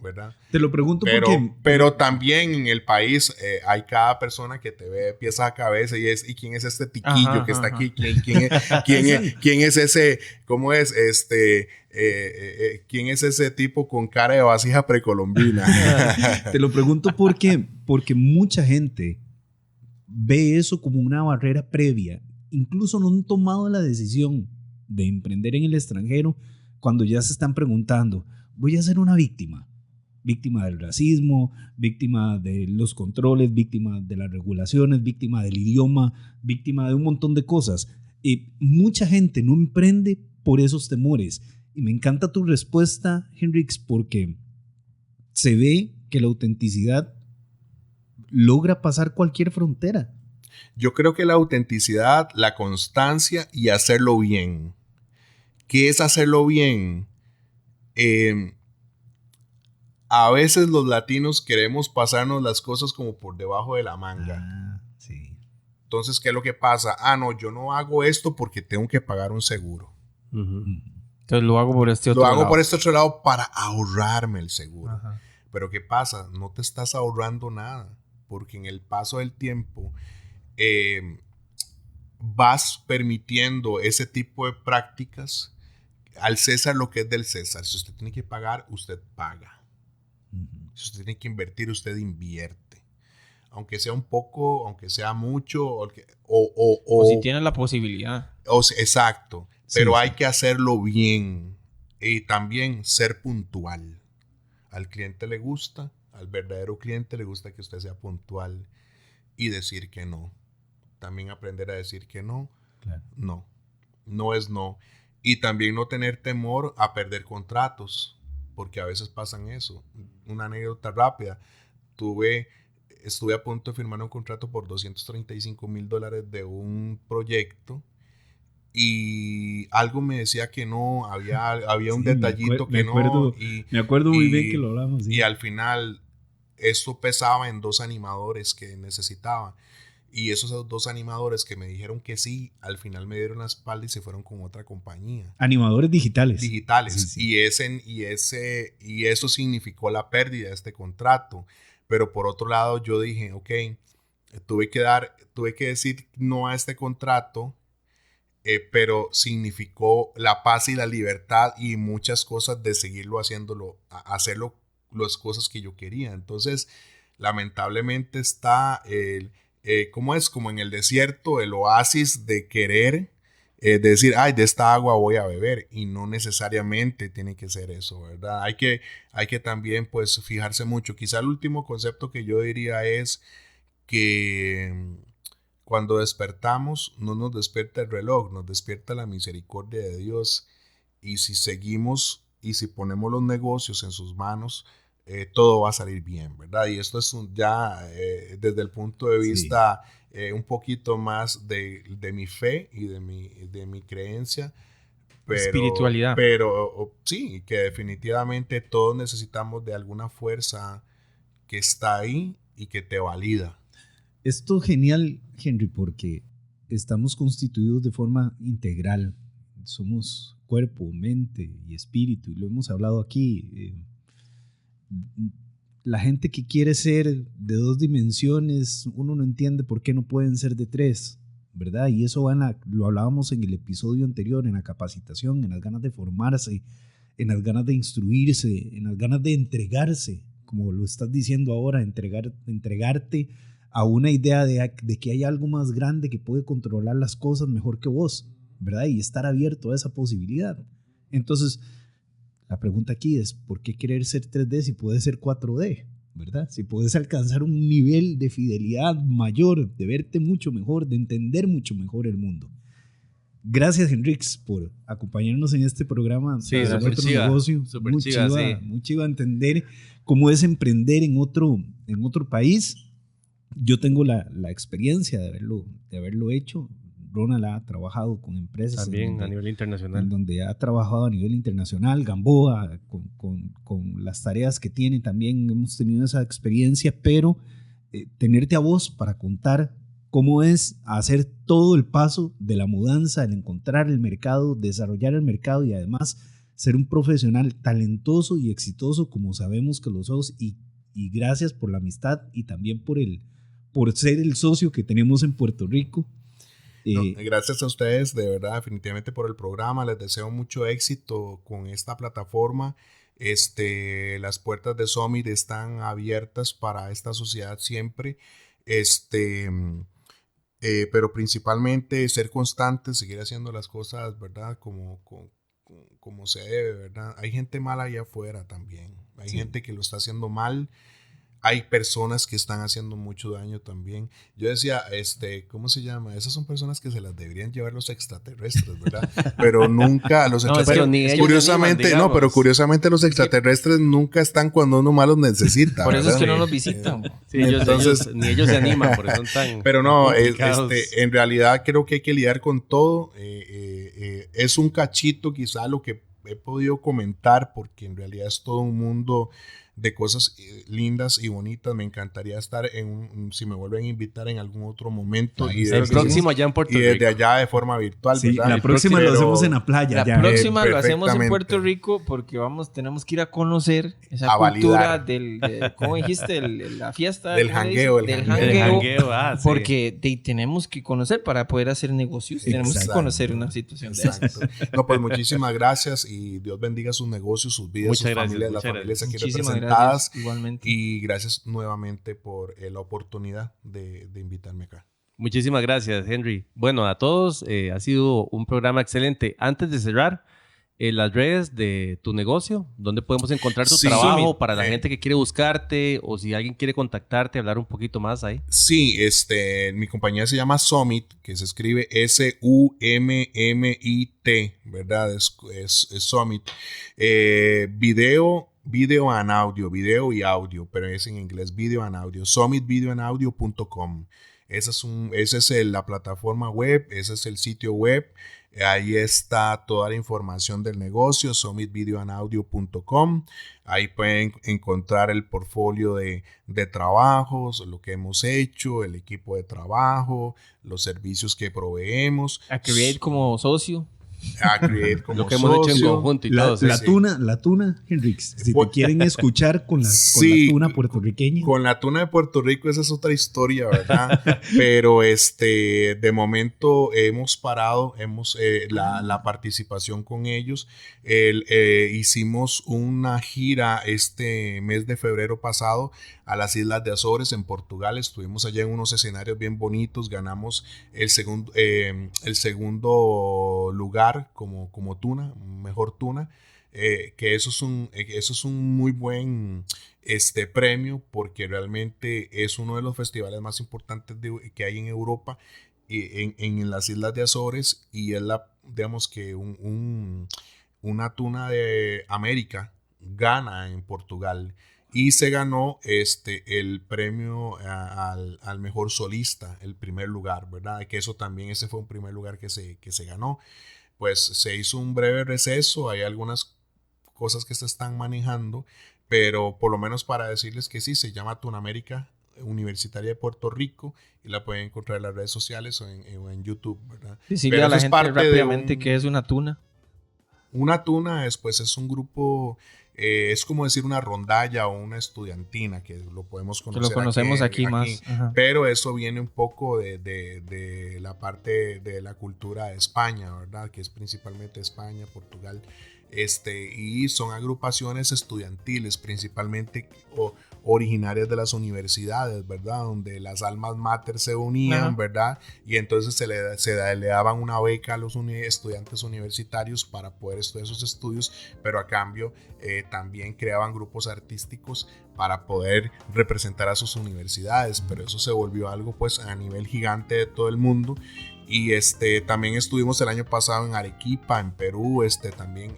¿Verdad? Te lo pregunto porque... Pero también en el país hay cada persona que te ve de pies a cabeza y quién es este tiquillo que está aquí, quién es ese, ¿cómo es? ¿Quién es ese tipo con cara de vasija precolombina? Te lo pregunto porque mucha gente ve eso como una barrera previa. Incluso no han tomado la decisión de emprender en el extranjero cuando ya se están preguntando, ¿voy a ser una víctima? Víctima del racismo, víctima de los controles, víctima de las regulaciones, víctima del idioma, víctima de un montón de cosas. Mucha gente no emprende por esos temores. Y me encanta tu respuesta, Henrix, porque se ve que la autenticidad logra pasar cualquier frontera. Yo creo que la autenticidad, la constancia y hacerlo bien. ¿Qué es hacerlo bien? A veces los latinos queremos pasarnos las cosas como por debajo de la manga. Sí. Entonces, ¿qué es lo que pasa? No, yo no hago esto porque tengo que pagar un seguro. Entonces lo hago por este otro lado. Lo hago por este otro lado para ahorrarme el seguro. Pero ¿qué pasa? No te estás ahorrando nada. porque en el paso del tiempo vas permitiendo ese tipo de prácticas. Al César lo que es del César. Si usted tiene que pagar, usted paga. Si usted tiene que invertir, usted invierte. Aunque sea un poco, aunque sea mucho, o si tiene la posibilidad. Exacto. Pero Sí, hay que hacerlo bien. Y también ser puntual. Al cliente le gusta, al verdadero cliente le gusta que usted sea puntual y decir que no. También aprender a decir que no. claro. No es no. Y también no tener temor a perder contratos, porque a veces pasan eso. Una anécdota rápida. Estuve a punto de firmar un contrato por $235,000 de un proyecto y algo me decía que no, había un Sí, detallito que no. Me acuerdo muy bien y- que lo hablamos. Sí. Y al final esto pesaba en 2 animadores que necesitaba. Y esos 2 animadores que me dijeron que sí, al final me dieron la espalda y se fueron con otra compañía. Animadores digitales. Digitales. Sí, sí. Y eso significó la pérdida de este contrato. Pero por otro lado, yo dije, ok, tuve que decir no a este contrato, pero significó la paz y la libertad y muchas cosas de seguirlo hacerlo las cosas que yo quería. Entonces, lamentablemente está ¿cómo es? Como en el desierto, el oasis de querer de decir, ay, de esta agua voy a beber, y no necesariamente tiene que ser eso, ¿verdad? Hay que también, pues, fijarse mucho. Quizá el último concepto que yo diría es que cuando despertamos, no nos despierta el reloj, nos despierta la misericordia de Dios. Y si seguimos y si ponemos los negocios en sus manos, todo va a salir bien, ¿verdad? Y esto es ya desde el punto de vista un poquito más de mi fe y de mi creencia. Espiritualidad. Pero sí, que definitivamente todos necesitamos de alguna fuerza que está ahí y que te valida. Esto es genial, Henry, porque estamos constituidos de forma integral. Somos cuerpo, mente y espíritu, y lo hemos hablado aquí. La gente que quiere ser de 2 dimensiones, uno no entiende por qué no pueden ser de 3, ¿verdad? Y eso lo hablábamos en el episodio anterior, en la capacitación, en las ganas de formarse, en las ganas de instruirse, en las ganas de entregarse, como lo estás diciendo ahora, entregarte a una idea de que hay algo más grande que puede controlar las cosas mejor que vos, ¿verdad? Y estar abierto a esa posibilidad. Entonces, la pregunta aquí es, ¿por qué querer ser 3D si puedes ser 4D? ¿Verdad? Si puedes alcanzar un nivel de fidelidad mayor, de verte mucho mejor, de entender mucho mejor el mundo. Gracias, Henrix, por acompañarnos en este programa. Sí, de súper otro chiva, negocio. súper Muy chiva, chiva, sí. muy chiva entender cómo es emprender en otro país. Yo tengo la experiencia de haberlo hecho. Ronald ha trabajado con empresas También a nivel en internacional. donde ha trabajado a nivel internacional. Gamboa, con las tareas que tiene, también hemos tenido esa experiencia, pero tenerte a vos para contar cómo es hacer todo el paso de la mudanza, el encontrar el mercado, desarrollar el mercado y además ser un profesional talentoso y exitoso como sabemos que lo sos, y gracias por la amistad y también por ser el socio que tenemos en Puerto Rico. No, gracias a ustedes, de verdad, definitivamente por el programa. Les deseo mucho éxito con esta plataforma. Las puertas de Summit están abiertas para esta sociedad siempre. Pero principalmente ser constantes, seguir haciendo las cosas, ¿verdad? Como se debe, ¿verdad? Hay gente mala allá afuera también. Hay gente que lo está haciendo mal. Hay personas que están haciendo mucho daño también. Yo decía, ¿cómo se llama? Esas son personas que se las deberían llevar los extraterrestres, ¿verdad? Pero nunca los pero ni ellos curiosamente, se animan, pero curiosamente los extraterrestres nunca están cuando uno más los necesita. Por eso es ¿verdad? que no nos visitan. Sí, Entonces- ni ellos se animan, porque son tan Pero no, complicados. en realidad creo que hay que lidiar con todo. Es un cachito quizá lo que he podido comentar, porque en realidad es todo un mundo de cosas lindas y bonitas. Me encantaría estar si me vuelven a invitar en algún otro momento. Y el próximo allá en Puerto Rico. Y desde allá de forma virtual. Sí, ¿verdad? la próxima lo hacemos en la playa. La próxima lo hacemos en Perfectamente. Puerto Rico porque tenemos que ir a conocer esa A cultura validar. ¿cómo dijiste? La fiesta. Del ¿cómo jangueo, dice? el Del jangueo. jangueo. Sí. Porque tenemos que conocer para poder hacer negocios. Tenemos que Exacto. conocer una situación de esas. Exacto. No, pues muchísimas gracias y Dios bendiga sus negocios, sus vidas, Muchas sus gracias, familias, las muchas familias aquí Muchísimas representadas. gracias. Igualmente. Y gracias nuevamente por la oportunidad de invitarme acá. Muchísimas gracias, Henry. Bueno, a todos, ha sido un programa excelente. Antes de cerrar, las redes de tu negocio, ¿dónde podemos encontrar tu Sí, trabajo Summit, para la gente que quiere buscarte o si alguien quiere contactarte, hablar un poquito más ahí? Sí, mi compañía se llama Summit, que se escribe SUMMIT, ¿verdad? Es Summit. Video and audio, video y audio, pero es en inglés, video and audio, summitvideoandaudio.com. Esa es la plataforma web, ese es el sitio web. Ahí está toda la información del negocio, summitvideoandaudio.com. Ahí pueden encontrar el portfolio de trabajos, lo que hemos hecho, el equipo de trabajo, los servicios que proveemos. A Create como socio. A Create como Lo que hemos hecho en socio. conjunto y todo. La sí. tuna, Henrix. Si te quieren escuchar con la Sí, tuna puertorriqueña. Con la tuna de Puerto Rico, esa es otra historia, ¿verdad? Pero de momento hemos parado, la participación con ellos. Hicimos una gira este mes de febrero pasado a las Islas de Azores en Portugal. Estuvimos allá en unos escenarios bien bonitos, ganamos el segundo lugar como tuna, mejor tuna. Que eso es un muy buen premio, porque realmente es uno de los festivales más importantes que hay en Europa, en las Islas de Azores, y es digamos que una tuna de América gana en Portugal, y se ganó el premio al mejor solista, el primer lugar, ¿verdad? Que ese fue un primer lugar que se ganó. Pues se hizo un breve receso, hay algunas cosas que se están manejando, pero por lo menos para decirles que sí, se llama Tunamérica Universitaria de Puerto Rico y la pueden encontrar en las redes sociales o en YouTube, ¿verdad? Decirle a la gente rápidamente que es una tuna. Una tuna es un grupo, es como decir una rondalla o una estudiantina, que lo podemos conocer. Que lo conocemos aquí más. Ajá. Pero eso viene un poco de la parte de la cultura de España, ¿verdad? Que es principalmente España, Portugal. Y son agrupaciones estudiantiles, principalmente originarias de las universidades, ¿verdad? Donde las almas mater se unían, ajá, ¿verdad? Y entonces se le daban una beca a los estudiantes universitarios para poder estudiar sus estudios, pero a cambio también creaban grupos artísticos para poder representar a sus universidades, pero eso se volvió algo pues a nivel gigante de todo el mundo. Y también estuvimos el año pasado en Arequipa, en Perú, también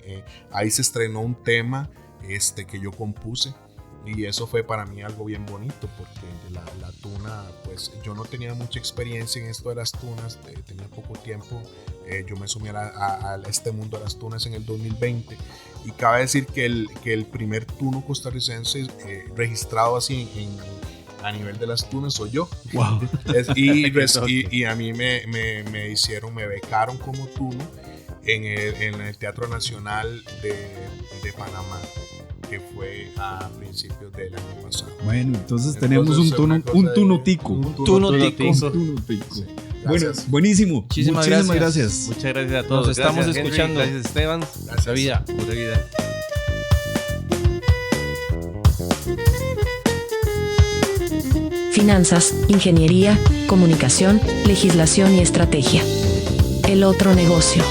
ahí se estrenó un tema que yo compuse, y eso fue para mí algo bien bonito, porque la tuna, pues yo no tenía mucha experiencia en esto de las tunas, tenía poco tiempo. Yo me sumí a este mundo de las tunas en el 2020, y cabe decir que el primer tuno costarricense registrado así a nivel de las tunas soy yo. Wow. Y a mí me becaron como tuno en el Teatro Nacional de Panamá, que fue a principios del año pasado. Bueno, entonces tenemos un tunotico. Un tunotico. Sí. Bueno, buenísimo. Muchísimas gracias. Muchas gracias a todos. Nos estamos gracias, escuchando. Henry, gracias, Esteban. Gracias. Pura vida. Pura vida. Finanzas, ingeniería, comunicación, legislación y estrategia. El otro negocio.